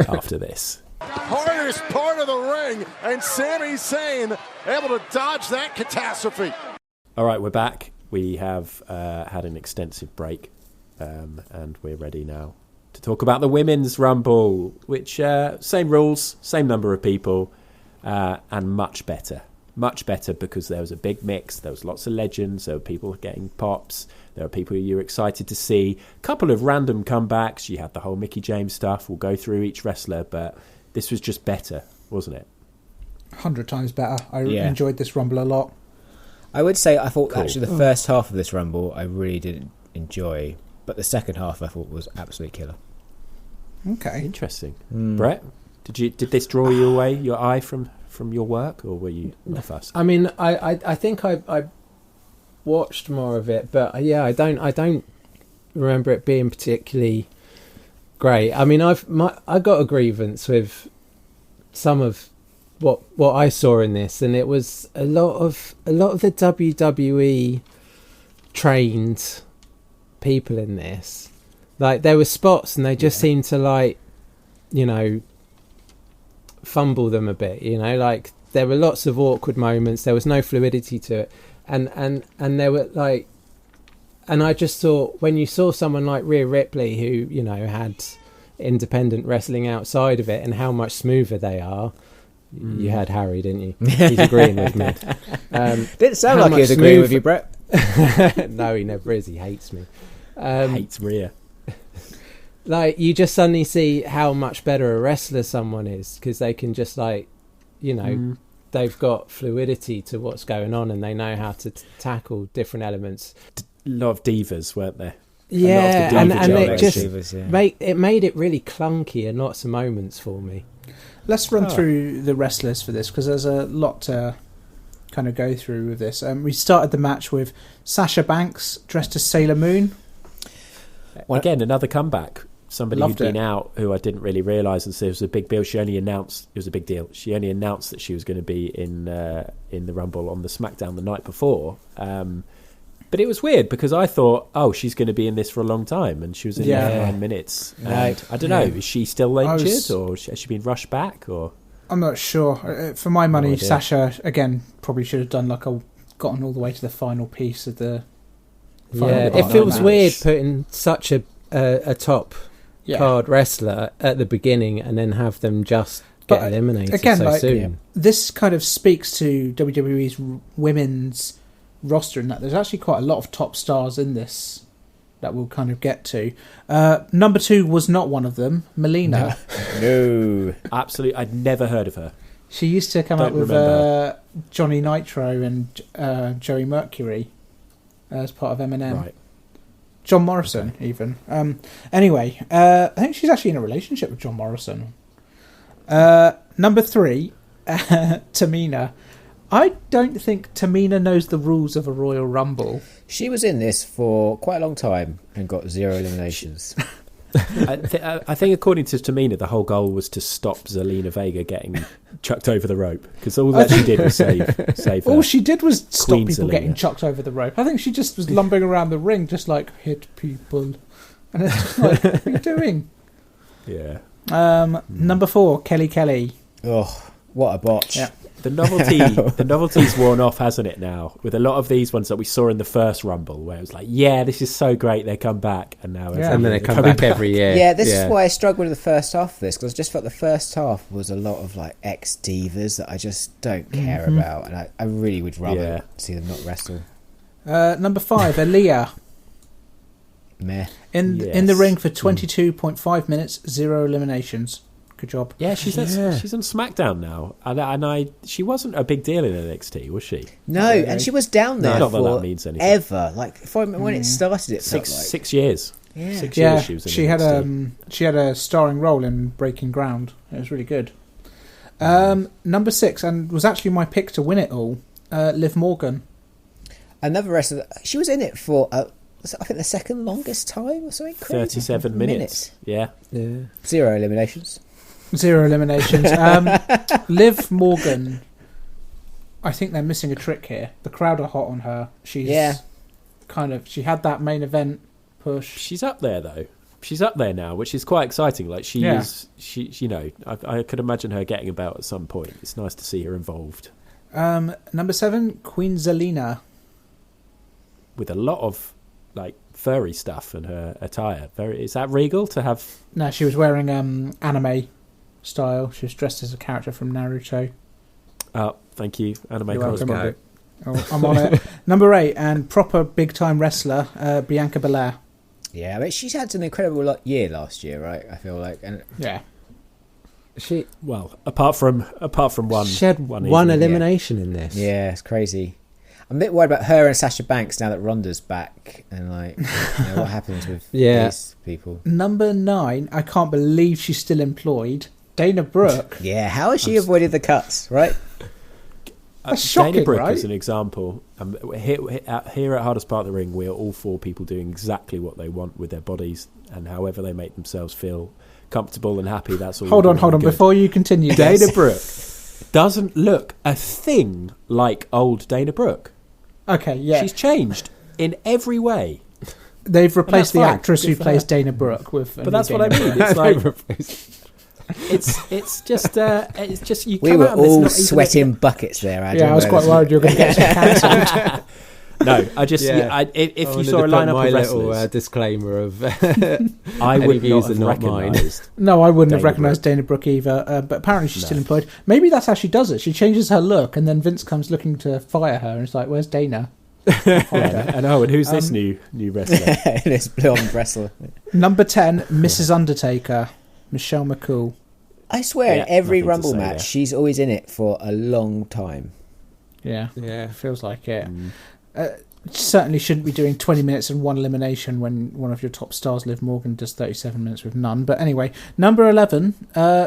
after this. Hardest part of the ring, and Sami Zayn able to dodge that catastrophe. All right, we're back. We have had an extensive break, and we're ready now to talk about the Women's Rumble, which same rules, same number of people, and much better. Much better because there was a big mix. There was lots of legends. There were people getting pops. There were people you were excited to see. A couple of random comebacks. You had the whole Mickie James stuff. We'll go through each wrestler, but this was just better, wasn't it? 100 times better. I enjoyed this Rumble a lot. I would say I thought actually the first half of this Rumble I really didn't enjoy, but the second half I thought was absolutely killer. Okay, interesting. Brett, did this draw you away, your eye from your work, or were you not fussed? I mean, I think I watched more of it, but I don't remember it being particularly great. I mean, I got a grievance with some of what I saw in this, and it was a lot of the WWE trained people in this. Like, there were spots and they just seemed to, like, you know, fumble them a bit, you know, like there were lots of awkward moments, there was no fluidity to it, and there were like, and I just thought when you saw someone like Rhea Ripley, who, you know, had independent wrestling outside of it, and how much smoother they are. You had Harry, didn't you? He's agreeing with me. Didn't sound like he was agreeing with you, Brett. No, he never is. He hates me. Hates Rhea. Like, you just suddenly see how much better a wrestler someone is, because they can just, like, you know, they've got fluidity to what's going on, and they know how to tackle different elements. A lot of divas, weren't there? Yeah, and it just divas, made it really clunky in lots of moments for me. Let's run through the wrestlers for this, because there's a lot to kind of go through with this. We started the match with Sasha Banks dressed as Sailor Moon. Again, another comeback. Somebody Loved who'd been it. out, who I didn't really realise, and said it was a big deal. She only announced it was a big deal. She only announced that she was going to be in the Rumble on the SmackDown the night before. But it was weird because I thought, she's going to be in this for a long time, and she was in there for 9 minutes. And I don't know, is she still injured, or has she been rushed back? Or I'm not sure. For my money, idea. Sasha again probably should have done gotten all the way to the final piece of the. Yeah, it feels weird putting such a top card wrestler at the beginning and then have them just get eliminated again, so soon. Yeah. This kind of speaks to WWE's women's roster in that there's actually quite a lot of top stars in this that we'll kind of get to. Number 2 was not one of them, Molina. No. Absolutely, I'd never heard of her. She used to come up with Johnny Nitro and Joey Mercury as part of Eminem. Right. John Morrison, even. Anyway, I think she's actually in a relationship with John Morrison. Number 3, Tamina. I don't think Tamina knows the rules of a Royal Rumble. She was in this for quite a long time and got 0 eliminations. I think according to Tamina, the whole goal was to stop Zelena Vega getting chucked over the rope, because all that she did was save her. All she did was stop Queen people Zelena. getting chucked over the rope. I think she just was lumbering around the ring, just like, hit people. And it's just like, what are you doing? Yeah. Number 4, Kelly. Oh, what a botch. Yeah. The novelty's worn off, hasn't it, now? With a lot of these ones that we saw in the first Rumble, where it was like, yeah, this is so great, they come back, and now Yeah. And then they come back every year. Yeah, this is why I struggled with the first half of this, because I just felt the first half was a lot of like ex-divas that I just don't care about, and I really would rather see them not wrestle. Number 5, Aaliyah. Meh. In the ring for 22.5 minutes, 0 eliminations. Good job. Yeah, she's on SmackDown now, and she wasn't a big deal in NXT, was she? No, and she was down there Not that for that means anything. ever. Like, if I remember when it started, it felt like 6 years. Yeah. 6 Yeah, years she was in she had NXT. she had a starring role in Breaking Ground. It was really good. Number 6, and was actually my pick to win it all, Liv Morgan. another wrestler. She was in it for I think the second longest time or something. Crazy. 37 minutes. Yeah. 0 eliminations. 0 eliminations. Liv Morgan, I think they're missing a trick here. The crowd are hot on her. She's she had that main event push. She's up there, though. She's up there now, which is quite exciting. Like she I could imagine her getting a belt at some point. It's nice to see her involved. Number 7, Queen Zelena. With a lot of like furry stuff in her attire. Is that regal to have? No, she was wearing anime style. She was dressed as a character from Naruto. Oh, thank you, anime You're welcome. Cosmo. I'm on it. Number 8, and proper big time wrestler, Bianca Bella. Yeah, but she's had an incredible year last year, right? I feel like, and Yeah. Apart from one, she had one elimination in this. Yeah, it's crazy. I'm a bit worried about her and Sasha Banks now that Ronda's back, and like, what happens with these people. Number 9, I can't believe she's still employed, Dana Brooke. Yeah, how has she avoided the cuts, right? That's shocking, Dana Brooke right? is an example. Here at Hardest Part of the Ring, we are all 4 people doing exactly what they want with their bodies, and however they make themselves feel comfortable and happy. That's all. Hold on. Before you continue, Dana Brooke doesn't look a thing like old Dana Brooke. Okay, yeah. She's changed in every way. They've replaced the fine. actress Good who for plays her. Dana Brooke with. But that's what I Dana mean. It's like it's just you. We come were out and there's all not even sweating buckets there, Adam. Yeah, I was quite worried you were going to get cancelled. No, I just if you saw a lineup of wrestlers, little disclaimer of I would views not have are not mine. recognised. No, I wouldn't have Dana recognised Dana Brooke either. But apparently she's still employed. Maybe that's how she does it. She changes her look, and then Vince comes looking to fire her, and it's like, "Where's Dana?" And who's this new wrestler? This blonde wrestler. Number 10, Mrs. Undertaker, Michelle McCool. I swear, Yeah, in every nothing to Rumble say match, there. she's always in it for a long time. Yeah, Yeah. feels like it. Certainly shouldn't be doing 20 minutes and 1 elimination when one of your top stars, Liv Morgan, does 37 minutes with none. But anyway, number 11,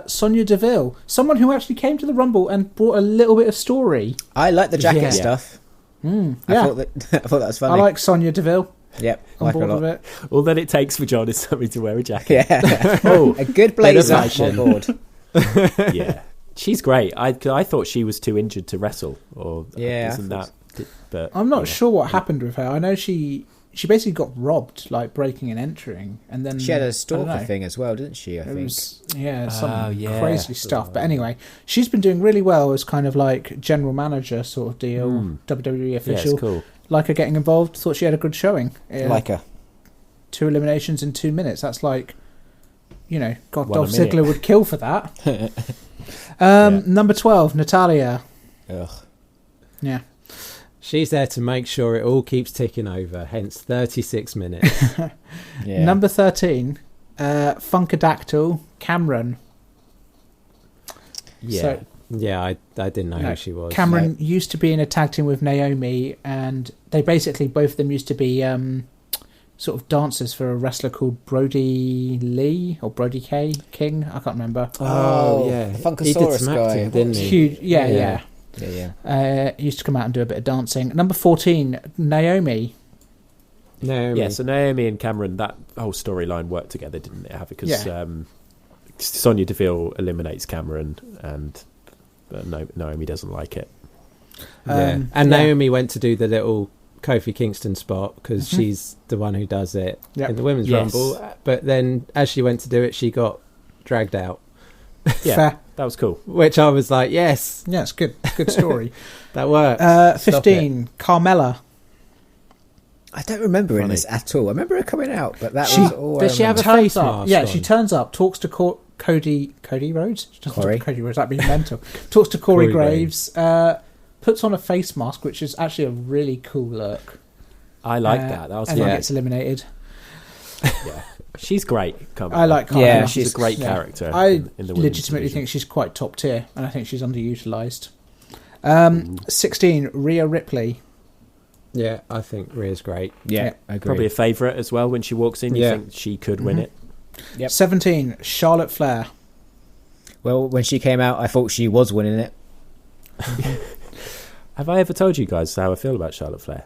Sonia Deville. Someone who actually came to the Rumble and brought a little bit of story. I like the jacket Yeah. stuff. Yeah, I thought that was funny. I like Sonia Deville. Yep, On like a board lot. with it. All that it takes for John is something to wear a jacket. Yeah. Oh, A good blazer on fashion. board. yeah, she's great. I thought she was too injured to wrestle, or Yeah, isn't I that? But I'm not yeah. sure what happened with her. I know she basically got robbed, like breaking and entering, and then She had I a don't stalker know. thing as well, didn't she? I It think. was, some Oh, yeah. crazy stuff. But anyway, she's been doing really well as kind of like general manager sort of deal, WWE Yeah, official. it's cool. Like her getting involved, thought she had a good showing. Like her. 2 eliminations in 2 minutes. That's like, God, One a Dolph minute. Ziggler would kill for that. Number 12, Natalia. Ugh. Yeah. She's there to make sure it all keeps ticking over, hence 36 minutes. Yeah. Number 13, Funkadactyl, Cameron. Yeah, So, Yeah, I didn't know No, who she was. Cameron used to be in a tag team with Naomi, and they basically, both of them used to be sort of dancers for a wrestler called Brody Lee or Brody King. I can't remember. Oh, yeah. The He did Funkasaurus some guy. acting, didn't he? Huge, yeah. Used to come out and do a bit of dancing. Number 14, Naomi. Naomi. Yeah, so Naomi and Cameron, that whole storyline worked together, didn't it? Because Sonia Deville eliminates Cameron, and Naomi doesn't like it. And Naomi went to do the little Kofi Kingston spot because she's the one who does it in the Women's Rumble. But then as she went to do it, she got dragged out. Yeah, Fair. that was cool. Which I was like, yes. Yeah, it's good. Good story. That works. 15, Carmella. I don't remember in this at all. I remember her coming out, but that was all. Does she have a Turns face up, mask? yeah, on? she turns up, talks to Cody Rhodes. She doesn't talk Corey. to Cody Rhodes, that'd be mental. Talks to Corey Graves. Puts on a face mask, which is actually a really cool look. I like that. That was and fun. then gets eliminated. Yeah, she's great. Carmella. I like Carmella. Yeah, she's a great character. I in the women's legitimately division. think she's quite top tier, and I think she's underutilized. 16, Rhea Ripley. Yeah, I think Rhea's great. Yeah, I agree. Probably a favourite as well. When she walks in, you think she could win it. Yep. 17, Charlotte Flair. Well, when she came out, I thought she was winning it. Have I ever told you guys how I feel about Charlotte Flair?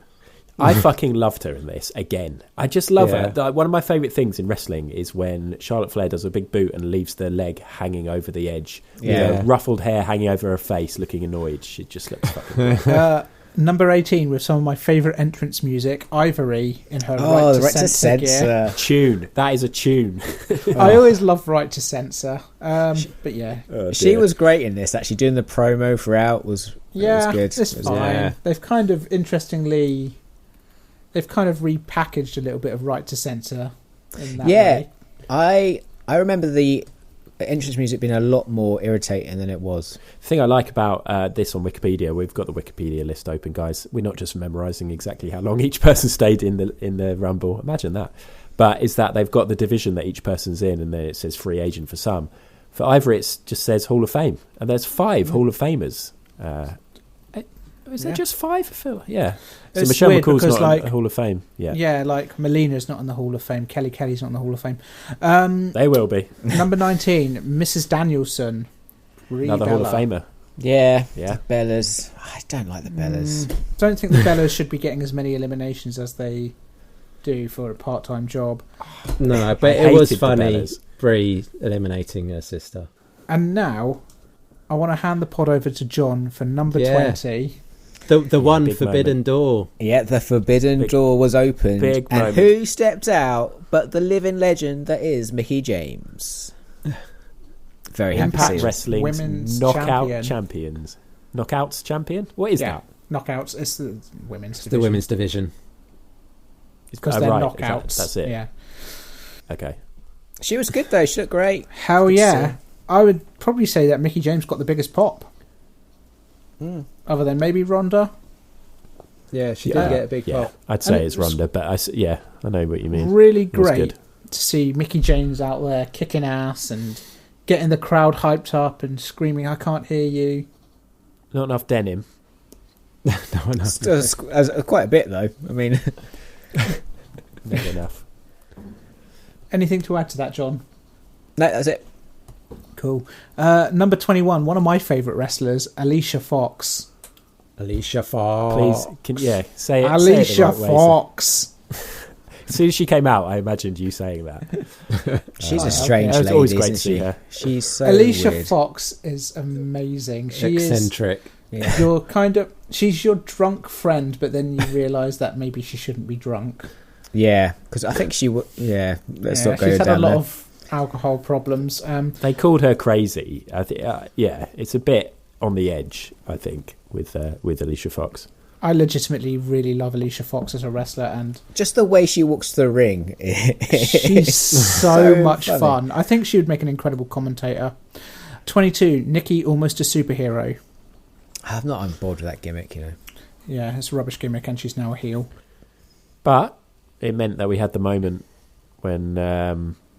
I fucking loved her in this again. I just love her. One of my favourite things in wrestling is when Charlotte Flair does a big boot and leaves the leg hanging over the edge. With her ruffled hair hanging over her face, looking annoyed. She just looks fucking good. Number 18, with some of my favourite entrance music, Ivory in her the Right to Censor gear. Tune. That is a tune. I always love Right to Censor. But yeah. She was great in this. Actually, doing the promo throughout was good. It's fine. They've kind of repackaged a little bit of Right to Censor in that way. I remember the entrance music being a lot more irritating than it was. The thing I like about this on Wikipedia, we've got the Wikipedia list open, guys. We're not just memorising exactly how long each person stayed in the Rumble. Imagine that. But is that they've got the division that each person's in, and then it says free agent for some. For Ivory, it just says Hall of Fame, and there's 5 Hall of Famers. Is there just 5? I feel yeah. So It's Michelle weird McCool's because, not like, in the Hall of Fame. Yeah, like Molina's not in the Hall of Fame. Kelly's not in the Hall of Fame. They will be. Number 19, Mrs. Danielson. Another Hall of Famer. Yeah. The Bellas. I don't like the Bellas. Don't think the Bellas should be getting as many eliminations as they do for a part-time job. No, but it was funny, Brie eliminating her sister. And now, I want to hand the pod over to John for number 20. The one big forbidden moment. door. Yeah, the forbidden door was opened. Big and moment. who stepped out but the living legend that is Mickie James? Very happy to Impact see it. Wrestling's Women's knockout champion. champions. Knockouts champion? What is that? Knockouts. It's the women's The division. women's division. Because they're right. knockouts. That's it. Yeah. Okay. She was good though. She looked great. Hell yeah. I would probably say that Mickie James got the biggest pop. Other than maybe Ronda. Yeah, she did get a big pop. I'd say And it's it was Ronda, but I know what you mean. Really It was great good. to see Mickie James out there kicking ass and getting the crowd hyped up and screaming, I can't hear you. Not enough denim. Quite a bit though. I mean, Not enough. Anything to add to that, John? no, that's it. Cool. Number 21, one of my favourite wrestlers, Alicia Fox. Alicia Fox. Please, say it. Alicia say it the right way, Fox. as soon as she came out, I imagined you saying that. She's a strange It's lady, always great isn't to see she? her. She's so Alicia weird. Fox is amazing. She Eccentric. Yeah. is she's your drunk friend, but then you realise that maybe she shouldn't be drunk. Yeah, because I think she would. Yeah, let's not go she's had down a lot there. of alcohol problems. They called her crazy. I think. It's a bit on the edge. I think with Alicia Fox. I legitimately really love Alicia Fox as a wrestler, and Just the way she walks the ring. she's so much funny. fun. I think she would make an incredible commentator. 22, Nikki, almost a superhero. I'm not on board with that gimmick, you know. Yeah, it's a rubbish gimmick, and she's now a heel. But it meant that we had the moment when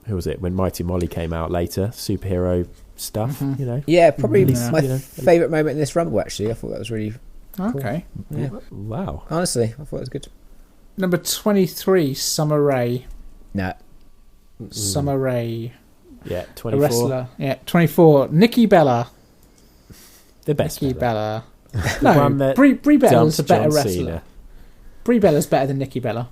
who was it? When Mighty Molly came out later, superhero stuff. You know. Yeah, probably Yeah. my You know. favourite moment in this Rumble. Actually, I thought that was really Okay. Yeah. Wow. honestly. I thought it was good. Number 23, Summer Rae. No, Summer Rae, Yeah. a 24. wrestler. Yeah, 24, Nikki Bella. The best. Nikki fella. Bella. one No, that Brie Bella's dumped a better John wrestler. Cena. Brie Bella's better than Nikki Bella.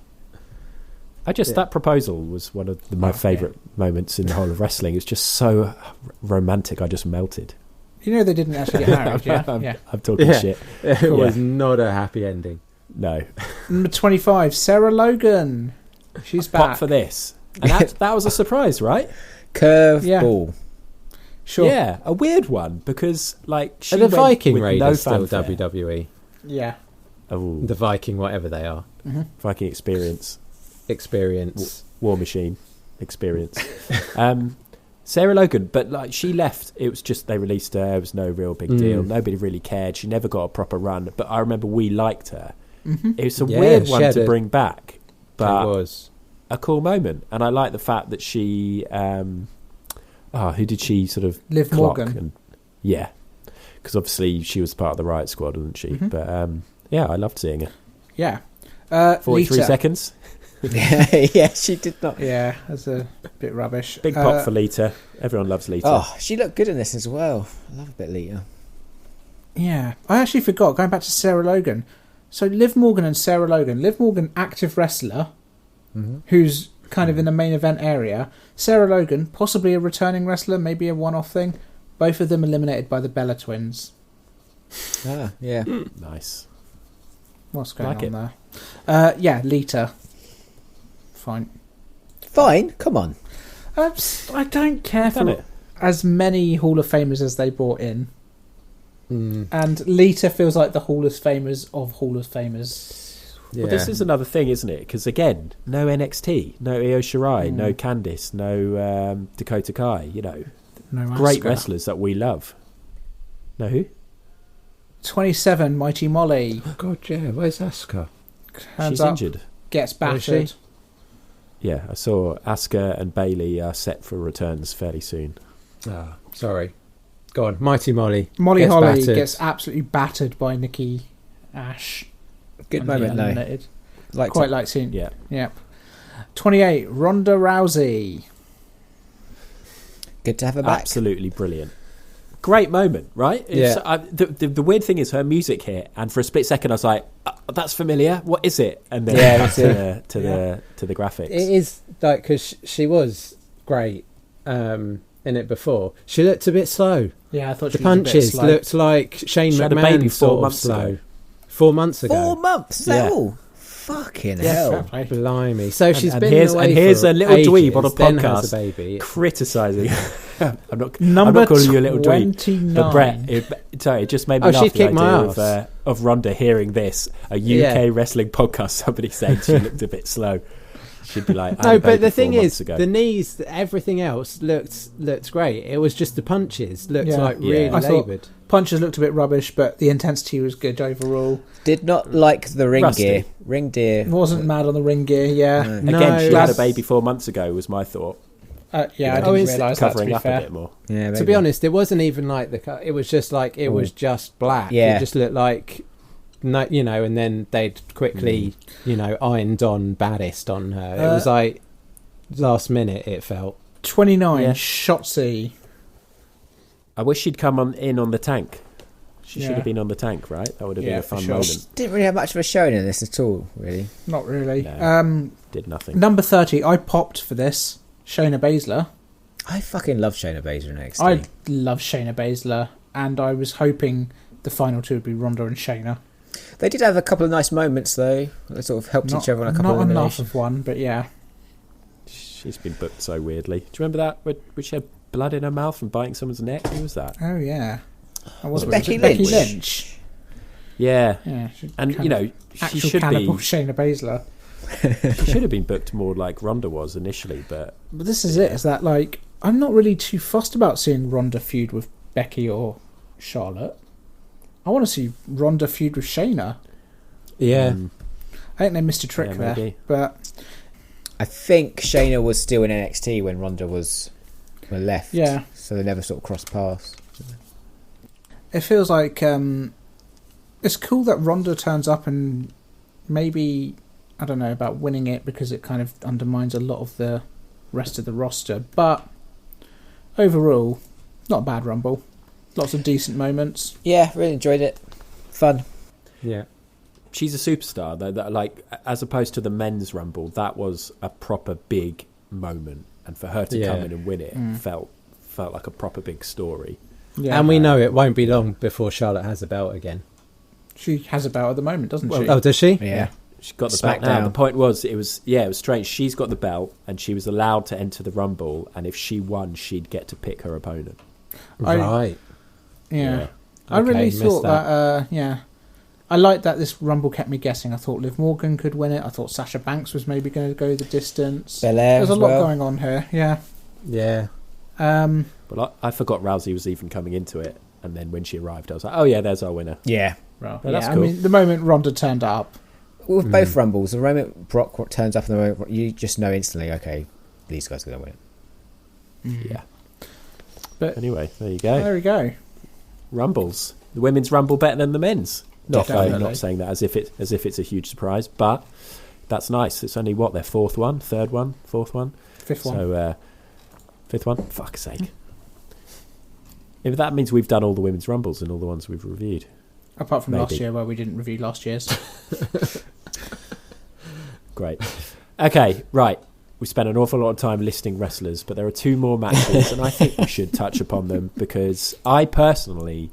That proposal was one of my favourite moments in the whole of wrestling. It's just so romantic. I just melted. You know they didn't actually get married, yeah? I'm talking shit. It was not a happy ending. No. Number 25, Sarah Logan. She's back. Pop for this. And that was a surprise, right? Curveball. Sure. Yeah, a weird one because she Are the went Viking with Raiders no still fanfare. WWE? Yeah. Oh, The Viking, whatever they are. Viking experience. War Machine experience. Sarah Logan, but she left. It was just they released her. It was no real big deal. Nobody really cared. She never got a proper run. But I remember we liked her. It was a weird one to bring back, but it was a cool moment. And I like the fact that she, who did she sort of Liv clock? Morgan. Yeah, because obviously she was part of the Riot Squad, wasn't she? But I loved seeing her. Yeah. 43 Lita. seconds. Yeah, she did not. Yeah, that's a bit rubbish. Big pop for Lita. Everyone loves Lita. Oh, she looked good in this as well. I love a bit Lita. Yeah. I actually forgot, going back to Sarah Logan. So Liv Morgan and Sarah Logan. Liv Morgan, active wrestler, who's kind of in the main event area. Sarah Logan, possibly a returning wrestler, maybe a one-off thing. Both of them eliminated by the Bella twins. Ah, yeah. Nice. What's going Like on there? Yeah, Lita. Fine, come on. I don't care Done for it. as many Hall of Famers as they brought in. And Lita feels like the Hall of Famers of Hall of Famers. Well, this is another thing, isn't it? Because again, no NXT, no Io Shirai, no Candice, no Dakota Kai. No Great Asuka. wrestlers that we love. No who? 27, Mighty Molly. Oh God, yeah. Where's Asuka? Hands She's up, injured. gets Oh, is she? battered. Yeah, I saw Asuka and Bailey are set for returns fairly soon. Ah, sorry. Go on, Mighty Molly. Molly gets Holly battered. gets absolutely battered by Nikki Ash. Good and moment, though. eliminated. Like Quite like seeing. Yeah. Yep. 28, Ronda Rousey. Good to have her back. Absolutely brilliant. Great moment, right? Yeah. The weird thing is her music hit, and for a split second I was like, "That's familiar. What is it?" And then Yeah, back to the graphics. It is like because she was great in it before. She looked a bit slow. Yeah, I thought The she was a bit punches slow. looked like Shane She had a McMahon baby 4 sort of months slow. ago. 4 months ago. 4 months. Yeah. Oh, fucking Yeah, fair hell. play. Blimey. So she's and been here's away here's for a little ages, dweeb on a then has podcast a baby. criticising. I'm not Number calling you a little dweeb. 29. But Brett, it just made me Oh, laugh. she'd The kick my idea ass. of Ronda hearing this, a UK Yeah. wrestling podcast, somebody saying she looked a bit slow. She'd be like, I had No, a but baby the 4 thing months is, ago. the knees, everything else looked great. It was just the punches looked Yeah. like Yeah. really I thought- laboured. Punches looked a bit rubbish, but the intensity was good overall. Did not like the ring Rusty. gear. Ring gear. Wasn't mad on the ring gear, yeah. No. Again, she had a That's- baby 4 months ago, was my thought. Yeah, I Oh, didn't is it realise that, to Covering be up fair. a bit more. Yeah, To be honest, it wasn't even like it was just like it was just black. Yeah. It just looked like, no, and then they'd quickly, ironed on baddest on her. It was like last minute. It felt. 29, Yeah. Shotzi. I wish she'd come in on the tank. She Yeah. should have been on the tank, right? That would have been Yeah, a for fun sure. moment. Didn't really have much of a showing in this at all, really. Not really. No. Did nothing. Number 30, I popped for this. Shayna Baszler. I fucking love Shayna Baszler in NXT. I love Shayna Baszler, and I was hoping the final two would be Ronda and Shayna. They did have a couple of nice moments, though. They sort of helped each other on a couple of Not enough eliminations. of one, but yeah. She's been booked so weirdly. Do you remember that? Where she had blood in her mouth from biting someone's neck? Who was that? Oh, yeah. I was Becky Becky Lynch. Lynch. Yeah. Yeah, And, she actual should cannibal be... Shayna Baszler. She should have been booked more like Ronda was initially, but... But this is it, is that, like, I'm not really too fussed about seeing Ronda feud with Becky or Charlotte. I want to see Ronda feud with Shayna. Yeah. I think they missed a trick Yeah, there, maybe. but I think Shayna was still in NXT when Ronda was left. Yeah. So they never sort of crossed paths. it feels like it's cool that Ronda turns up and maybe, I don't know about winning it because it kind of undermines a lot of the rest of the roster, but overall, not a bad Rumble. Lots of decent moments. Yeah, really enjoyed it. Fun. Yeah. She's a superstar, though. That, like, as opposed to the men's Rumble, that was a proper big moment, and for her to come in and win it felt like a proper big story. Yeah, And we know it won't be long before Charlotte has a belt again. she has a belt at the moment, doesn't she? Oh, does she? Yeah. She got the belt now. The point was, it was strange. She's got the belt, and she was allowed to enter the Rumble, and if she won, she'd get to pick her opponent. Right. Yeah. I really thought that. I liked that this Rumble kept me guessing. I thought Liv Morgan could win it. I thought Sasha Banks was maybe going to go the distance. Belair There's a lot going on here. Yeah. Yeah. But I forgot Rousey was even coming into it, and then when she arrived, I was like, oh yeah, there's our winner. Yeah. Well, that's cool. I mean, the moment Ronda turned up. With both Rumbles, the moment Brock turns up and the moment you just know instantly, okay, these guys are going to win it. Yeah. But anyway, there you go. There we go. Rumbles. The women's Rumble better than the men's. Not Definitely. saying that as if it's a huge surprise, but that's nice. It's only their fourth one, third one, fourth one, fifth one. So fifth one. Fuck's sake. If that means we've done all the women's Rumbles and all the ones we've reviewed. Apart from last year, where we didn't review last year's. Great. Okay, right. We spent an awful lot of time listing wrestlers, but there are two more matches, and I think we should touch upon them because I personally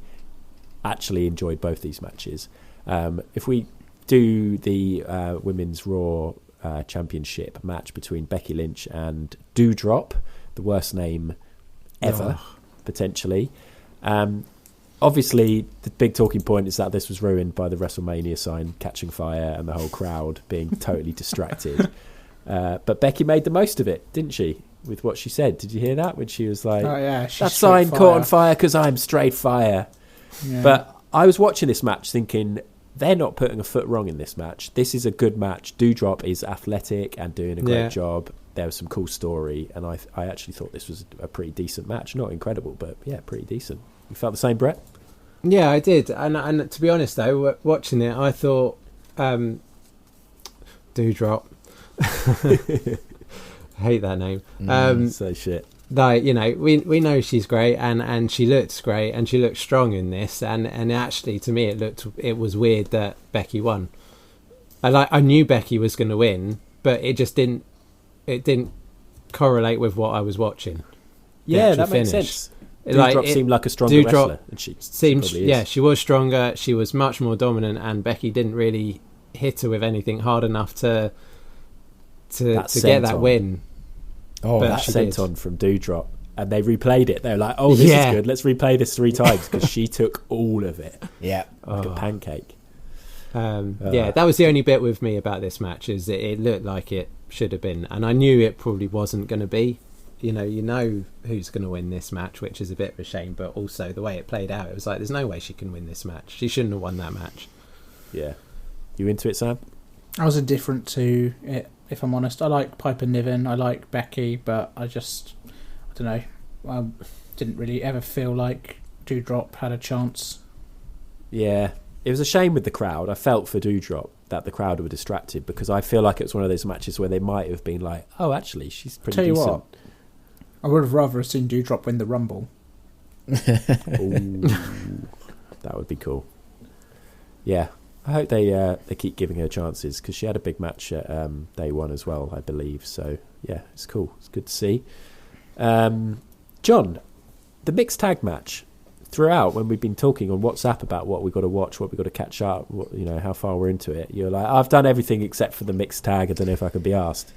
actually enjoyed both these matches. If we do the Women's Raw Championship match between Becky Lynch and Doudrop, the worst name ever, potentially. Obviously, the big talking point is that this was ruined by the WrestleMania sign catching fire and the whole crowd being totally distracted. But Becky made the most of it, didn't she? With what she said. Did you hear that? When she was like, that sign caught on fire because I'm straight fire. Yeah. But I was watching this match thinking, they're not putting a foot wrong in this match. This is a good match. Doudrop is athletic and doing a great job. There was some cool story. And I actually thought this was a pretty decent match. Not incredible, but yeah, pretty decent. You felt the same, Brett? Yeah, I did. And to be honest, though, watching it, I thought Doudrop. I hate that name. So shit. Like, you know, we know she's great and she looks great and she looks strong in this and actually to me it was weird that Becky won. I knew Becky was going to win, but it just didn't correlate with what I was watching. Yeah, that makes sense. Doudrop seemed like a stronger wrestler, and she was stronger. She was much more dominant, and Becky didn't really hit her with anything hard enough to get that win. Oh, that senton from Doudrop, and they replayed it. They're like, "Oh, this is good. Let's replay this 3 times," because she took all of it. Yeah, like a pancake. Yeah, that was the only bit with me about this match is it looked like it should have been, and I knew it probably wasn't going to be. You know who's going to win this match, which is a bit of a shame, but also the way it played out, it was like, there's no way she can win this match. She shouldn't have won that match. Yeah. You into it, Sam? I was indifferent to it, if I'm honest. I like Piper Niven, I like Becky, but I don't know. I didn't really ever feel like Doudrop had a chance. Yeah. It was a shame with the crowd. I felt for Doudrop that the crowd were distracted because I feel like it's one of those matches where they might have been like, oh, actually, she's pretty decent. Tell you what, I would have rather seen Doudrop win the Rumble. Ooh, that would be cool. Yeah. I hope they keep giving her chances because she had a big match at day one as well, I believe. So, yeah, it's cool. It's good to see. John, the mixed tag match, throughout when we've been talking on WhatsApp about what we've got to watch, what we've got to catch up, how far we're into it, you're like, I've done everything except for the mixed tag. I don't know if I can be asked.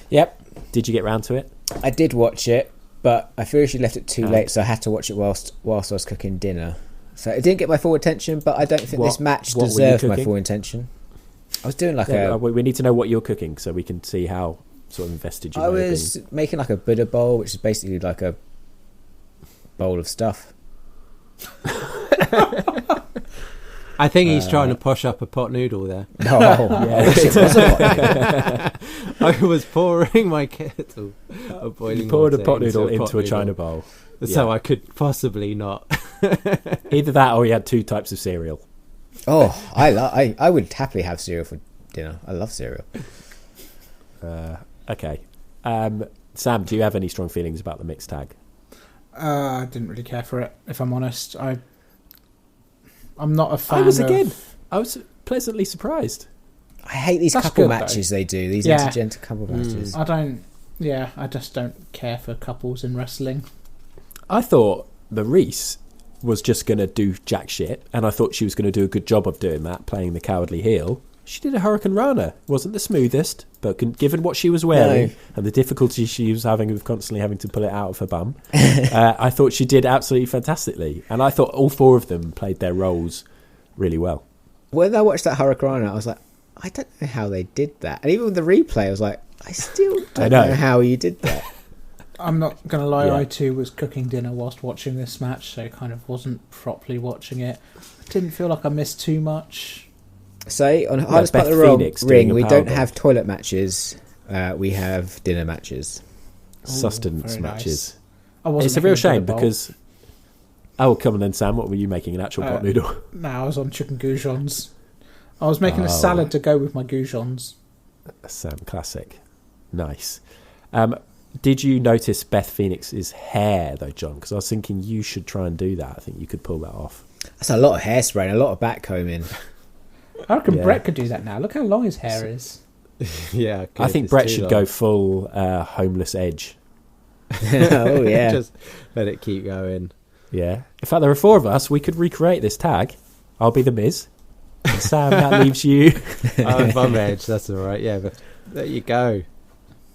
Yep. Did you get round to it? I did watch it, but I feel she left it too late, so I had to watch it whilst I was cooking dinner. So it didn't get my full attention, but I don't think this match deserved my full attention. I was doing we need to know what you're cooking so we can see how sort of invested you I was making like a Buddha bowl, which is basically like a bowl of stuff. I think he's trying to posh up a pot noodle there. No, I wish it was a pot noodle. I was pouring my kettle of boiling water. You poured a pot noodle into a china bowl. So I could possibly not. Either that or you had 2 types of cereal. Oh, I would happily have cereal for dinner. I love cereal. Okay. Sam, do you have any strong feelings about the mixed tag? I didn't really care for it, if I'm honest. I'm not a fan. I was pleasantly surprised. I hate these That's couple good, matches though. they do. These Yeah. intergender couple matches. I just don't care for couples in wrestling. I thought Maurice was just going to do jack shit, and I thought she was going to do a good job of doing that, playing the cowardly heel. She did a Hurricane Rana. Wasn't the smoothest, but given what she was wearing and the difficulty she was having with constantly having to pull it out of her bum, I thought she did absolutely fantastically. And I thought all four of them played their roles really well. When I watched that Hurricane Rana, I was like, I don't know how they did that. And even with the replay, I was like, I still don't know how you did that. I'm not going to lie, Yeah. I too was cooking dinner whilst watching this match, so kind of wasn't properly watching it. I didn't feel like I missed too much. So, on Hardest Part of the Ring, we don't have toilet matches, we have dinner matches. Sustenance very matches. I wasn't It's a real making shame dinner bowl. because... Oh, come on then, Sam. What were you making? An actual pot noodle? No, I was on chicken goujons. I was making a salad to go with my goujons. Sam classic. Nice. Did you notice Beth Phoenix's hair, though, John? Because I was thinking you should try and do that. I think you could pull that off. That's a lot of hairspray and a lot of backcombing. I reckon Yeah. Brett could do that now. Look how long his hair is. Yeah, I think Brett should go full homeless edge. Oh, yeah. Just let it keep going. Yeah. In fact, there are four of us. We could recreate this tag. I'll be the Miz. And Sam, that leaves you. Oh, bum edge, that's all right. Yeah, but there you go.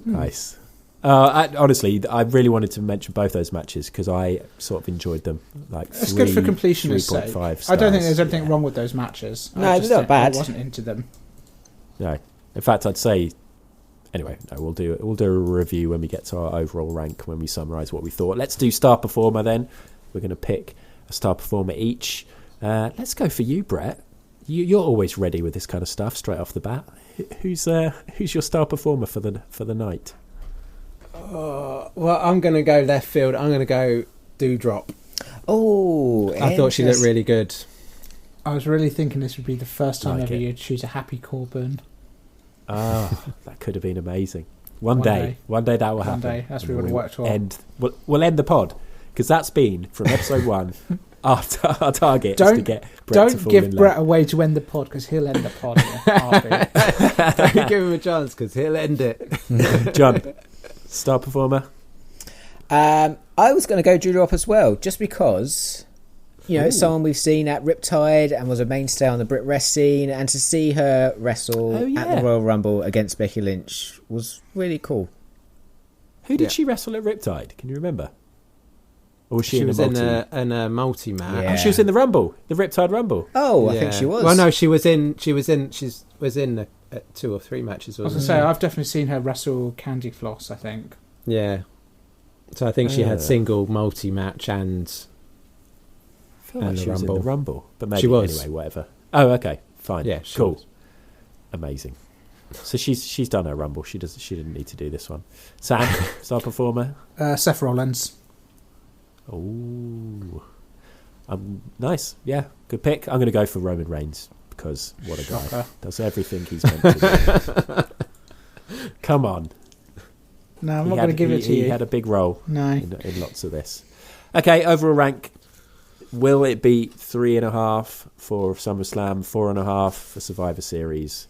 Nice. Honestly, I really wanted to mention both those matches because I sort of enjoyed them. Like It's good for completionist sake. 3.5 stars. I don't think there's anything wrong with those matches. No, I they're not bad. I wasn't into them. No. In fact, I'd say... Anyway, no, we'll do a review when we get to our overall rank, when we summarise what we thought. Let's do Star Performer then. We're going to pick a Star Performer each. Let's go for you, Brett. You're always ready with this kind of stuff straight off the bat. Who's your Star Performer for the night? Well, I'm going to go left field. I'm going to go Doudrop. Oh, I thought she looked really good. I was really thinking this would be the first time Like ever it. you'd choose a Happy Corbin. Oh, that could have been amazing. One day that will happen. One day, that's what we would have worked for. We'll end the pod because that's been from episode 1. Our target is to get Brett to Don't fall give in Brett love. away to end the pod because he'll end the pod in a heartbeat. Don't give him a chance because he'll end it. John, Star Performer. I was going to go Doudrop as well, just because, it's someone we've seen at Riptide and was a mainstay on the Brit Rest scene, and to see her wrestle at the Royal Rumble against Becky Lynch was really cool. Who did she wrestle at Riptide? Can you remember? Or was she, She in was a multi? in a multi-match. Yeah. Oh, she was in the Rumble, the Riptide Rumble. Oh, I think she was. Well, no, she was in 2 or 3 matches. I was Wasn't going to say, I've definitely seen her wrestle Candy Floss, I think. Yeah. So I think she had single, multi-match, and I feel like the she was in Rumble. the Rumble, but maybe She was. anyway. Whatever. Oh, okay, fine. Yeah, she cool, was. amazing. So she's done her Rumble. She didn't need to do this one. Sam, Star Performer. Seth Rollins. Oh, nice. Yeah, good pick. I'm going to go for Roman Reigns because what a guy. Shocker. Does everything he's meant to do. Come on. No, I'm not going to give it to you. He had a big role No. in lots of this. Okay, overall rank. Will it be 3.5 for SummerSlam, 4.5 for Survivor Series?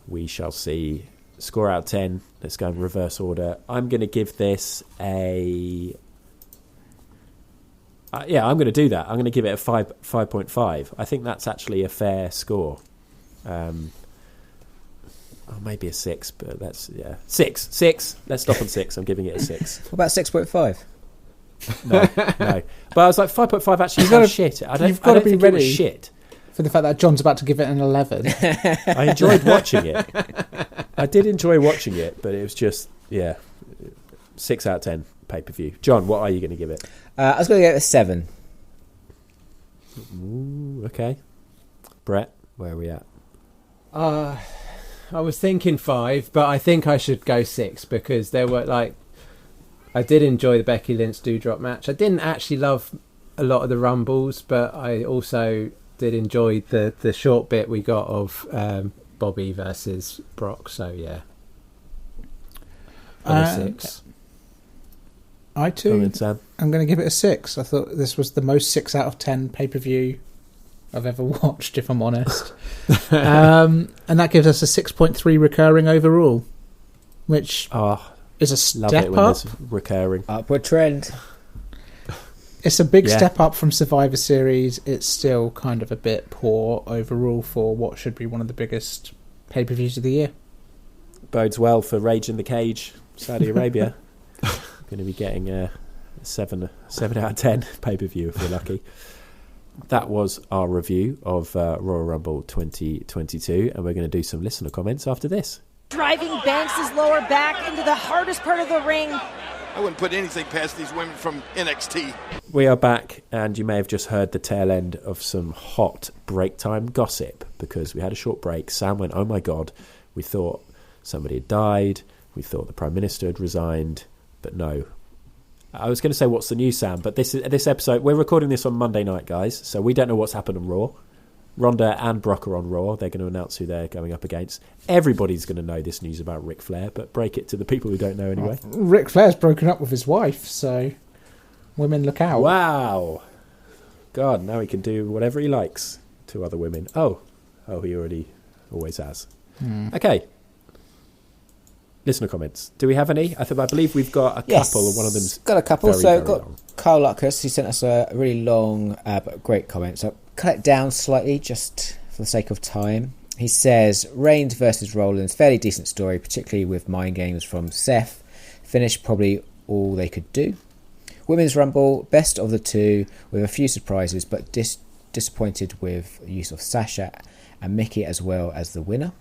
We shall see. Score out of 10. Let's go in reverse order. I'm going to give this a... I'm going to do that. I'm going to give it a 5.5. I think that's actually a fair score. Maybe a 6, but that's 6. Let's stop on 6. I'm giving it a 6. What about 6.5? No. But I was like 5.5 actually sounds shit. You've got to be think it ready was shit. for the fact that John's about to give it an 11. I enjoyed watching it. I did enjoy watching it, but it was just 6 out of 10 pay-per-view. John, what are you going to give it? I was going to go with a 7. Ooh, okay. Brett, where are we at? I was thinking 5, but I think I should go 6 because there were I did enjoy the Becky Lynch Doudrop match. I didn't actually love a lot of the Rumbles, but I also did enjoy the short bit we got of Bobby versus Brock. So yeah, a 6. I too. Come in, Sam. I'm going to give it a 6. I thought this was the most 6 out of 10 pay-per-view I've ever watched, if I'm honest. And that gives us a 6.3 recurring overall, which is a step up. Recurring. Upward trend. It's a big step up from Survivor Series. It's still kind of a bit poor overall for what should be one of the biggest pay-per-views of the year. Bodes well for Rage in the Cage, Saudi Arabia. Going to be getting a 7 out of 10 pay-per-view if we're lucky. That was our review of Royal Rumble 2022, and we're going to do some listener comments after this. Driving Banks' lower back into the hardest part of the ring. I wouldn't put anything past these women from NXT. We are back, and you may have just heard the tail end of some hot break time gossip, because we had a short break. Sam went, oh my God, we thought somebody had died, we thought the Prime Minister had resigned, but no. I was going to say, what's the news, Sam? But this episode, we're recording this on Monday night, guys, so we don't know what's happened on Raw. Ronda and Brock are on Raw. They're going to announce who they're going up against. Everybody's going to know this news about Ric Flair, but break it to the people who don't know anyway. Ric Flair's broken up with his wife, so women look out. Wow. God, now he can do whatever he likes to other women. Oh, he already always has. Okay. Listener comments. Do we have any? I believe we've got a couple. And one of them's got a couple. Very, so very got long. Carl Lucas. He sent us a really long but great comment. So cut it down slightly just for the sake of time. He says Reigns versus Rollins, fairly decent story, particularly with mind games from Seth. Finish probably all they could do. Women's Rumble, best of the two, with a few surprises, but disappointed with the use of Sasha and Mickey as well as the winner.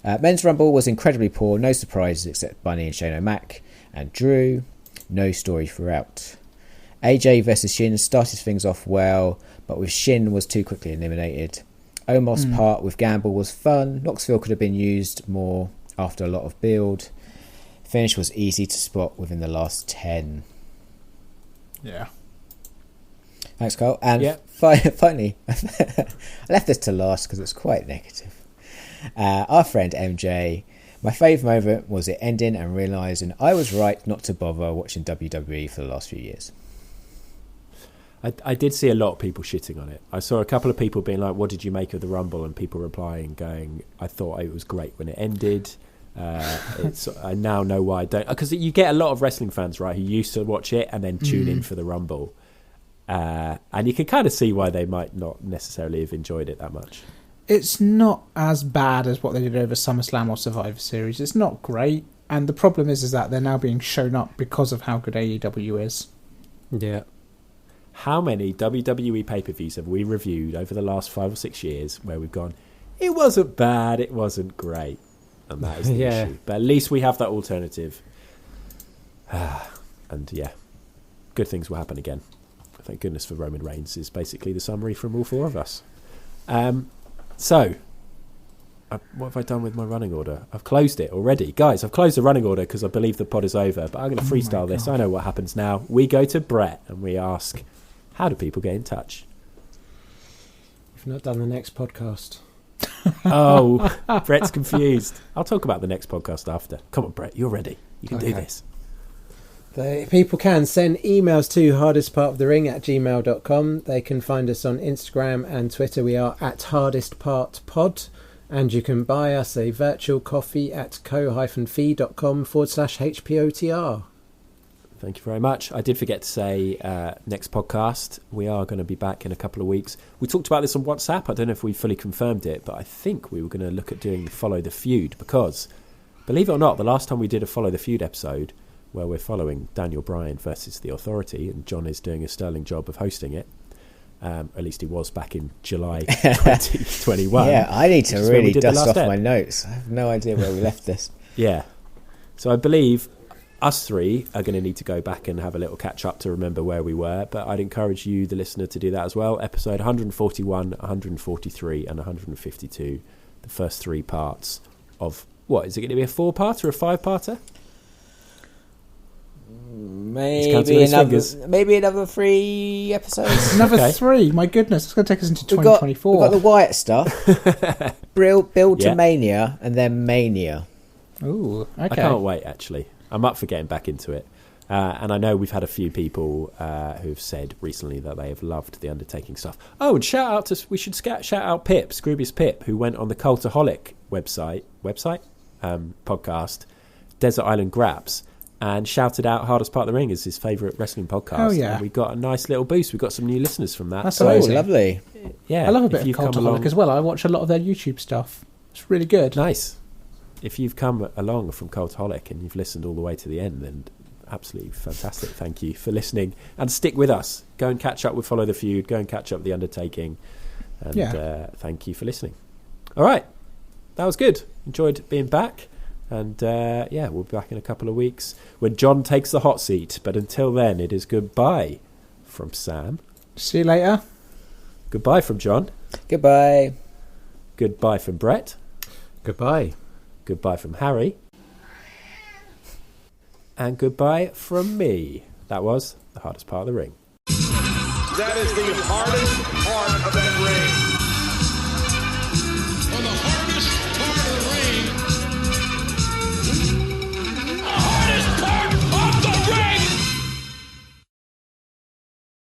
Men's Rumble was incredibly poor, no surprises except Bunny and Shane O'Mac and Drew. No story throughout. AJ versus Shin started things off well, but with Shin was too quickly eliminated. Omos part with Gamble was fun. Knoxville could have been used more after a lot of build. Finish was easy to spot within the last 10. Yeah. Thanks, Carl. And finally, I left this to last because it's quite negative. Our friend MJ, my favourite moment was it ending and realising I was right not to bother watching WWE for the last few years. I did see a lot of people shitting on it. I saw a couple of people being like, what did you make of the Rumble? And people replying going, I thought it was great when it ended. I now know why I don't. Because you get a lot of wrestling fans, right, who used to watch it and then tune in for the Rumble. And you can kind of see why they might not necessarily have enjoyed it that much. It's not as bad as what they did over SummerSlam or Survivor Series. It's not great. And the problem is that they're now being shown up because of how good AEW is. Yeah. How many WWE pay-per-views have we reviewed over the last 5 or 6 years where we've gone, it wasn't bad, it wasn't great. And that is the issue. But at least we have that alternative. And yeah, good things will happen again. Thank goodness for Roman Reigns is basically the summary from all four of us. So, what have I done with my running order? I've closed it already. Guys, I've closed the running order because I believe the pod is over. But I'm going to freestyle this. I know what happens now. We go to Brett and we ask, how do people get in touch? We've not done the next podcast. Oh, Brett's confused. I'll talk about the next podcast after. Come on, Brett, you're ready. You can do this. People can send emails to hardestpartofthering@gmail.com. They can find us on Instagram and Twitter. We are at hardestpartpod. And you can buy us a virtual coffee at ko-fi.com/HPOTR. Thank you very much. I did forget to say, next podcast, we are going to be back in a couple of weeks. We talked about this on WhatsApp. I don't know if we fully confirmed it, but I think we were going to look at doing the Follow the Feud because, believe it or not, the last time we did a Follow the Feud episode where we're following Daniel Bryan versus The Authority, and John is doing a sterling job of hosting it. At least he was back in July 2021. Yeah, I need to really dust off my notes. I have no idea where we left this. Yeah. So I believe us three are going to need to go back and have a little catch up to remember where we were, but I'd encourage you, the listener, to do that as well. Episode 141, 143 and 152, the first 3 parts of, what, is it going to be a 4-parter or a 5-parter? Maybe another 3 episodes. Another 3? My goodness, it's going to take us into 2024. We've got the Wyatt stuff. build to Mania, and then Mania. Ooh, okay. I can't wait, actually. I'm up for getting back into it. And I know we've had a few people who've said recently that they have loved the Undertaking stuff. Oh, and we should shout out Pip, Scroobius Pip, who went on the Cultaholic podcast, Desert Island Graps, and shouted out Hardest Part of the Ring as his favourite wrestling podcast. Oh, yeah. And we got a nice little boost. We got some new listeners from that. That's Oh, amazing. lovely. Yeah, I love a bit if of you've come Cultaholic along- as well. I watch a lot of their YouTube stuff. It's really good. Nice. If you've come along from Cultaholic and you've listened all the way to the end, then absolutely fantastic. Thank you for listening. And stick with us. Go and catch up with Follow the Feud. Go and catch up with The Undertaking. And thank you for listening. All right. That was good. Enjoyed being back. And we'll be back in a couple of weeks when John takes the hot seat. But until then, it is goodbye from Sam. See you later. Goodbye from John. Goodbye. Goodbye from Brett. Goodbye. Goodbye from Harry. And goodbye from me. That was the Hardest Part of the Ring. That is the hardest part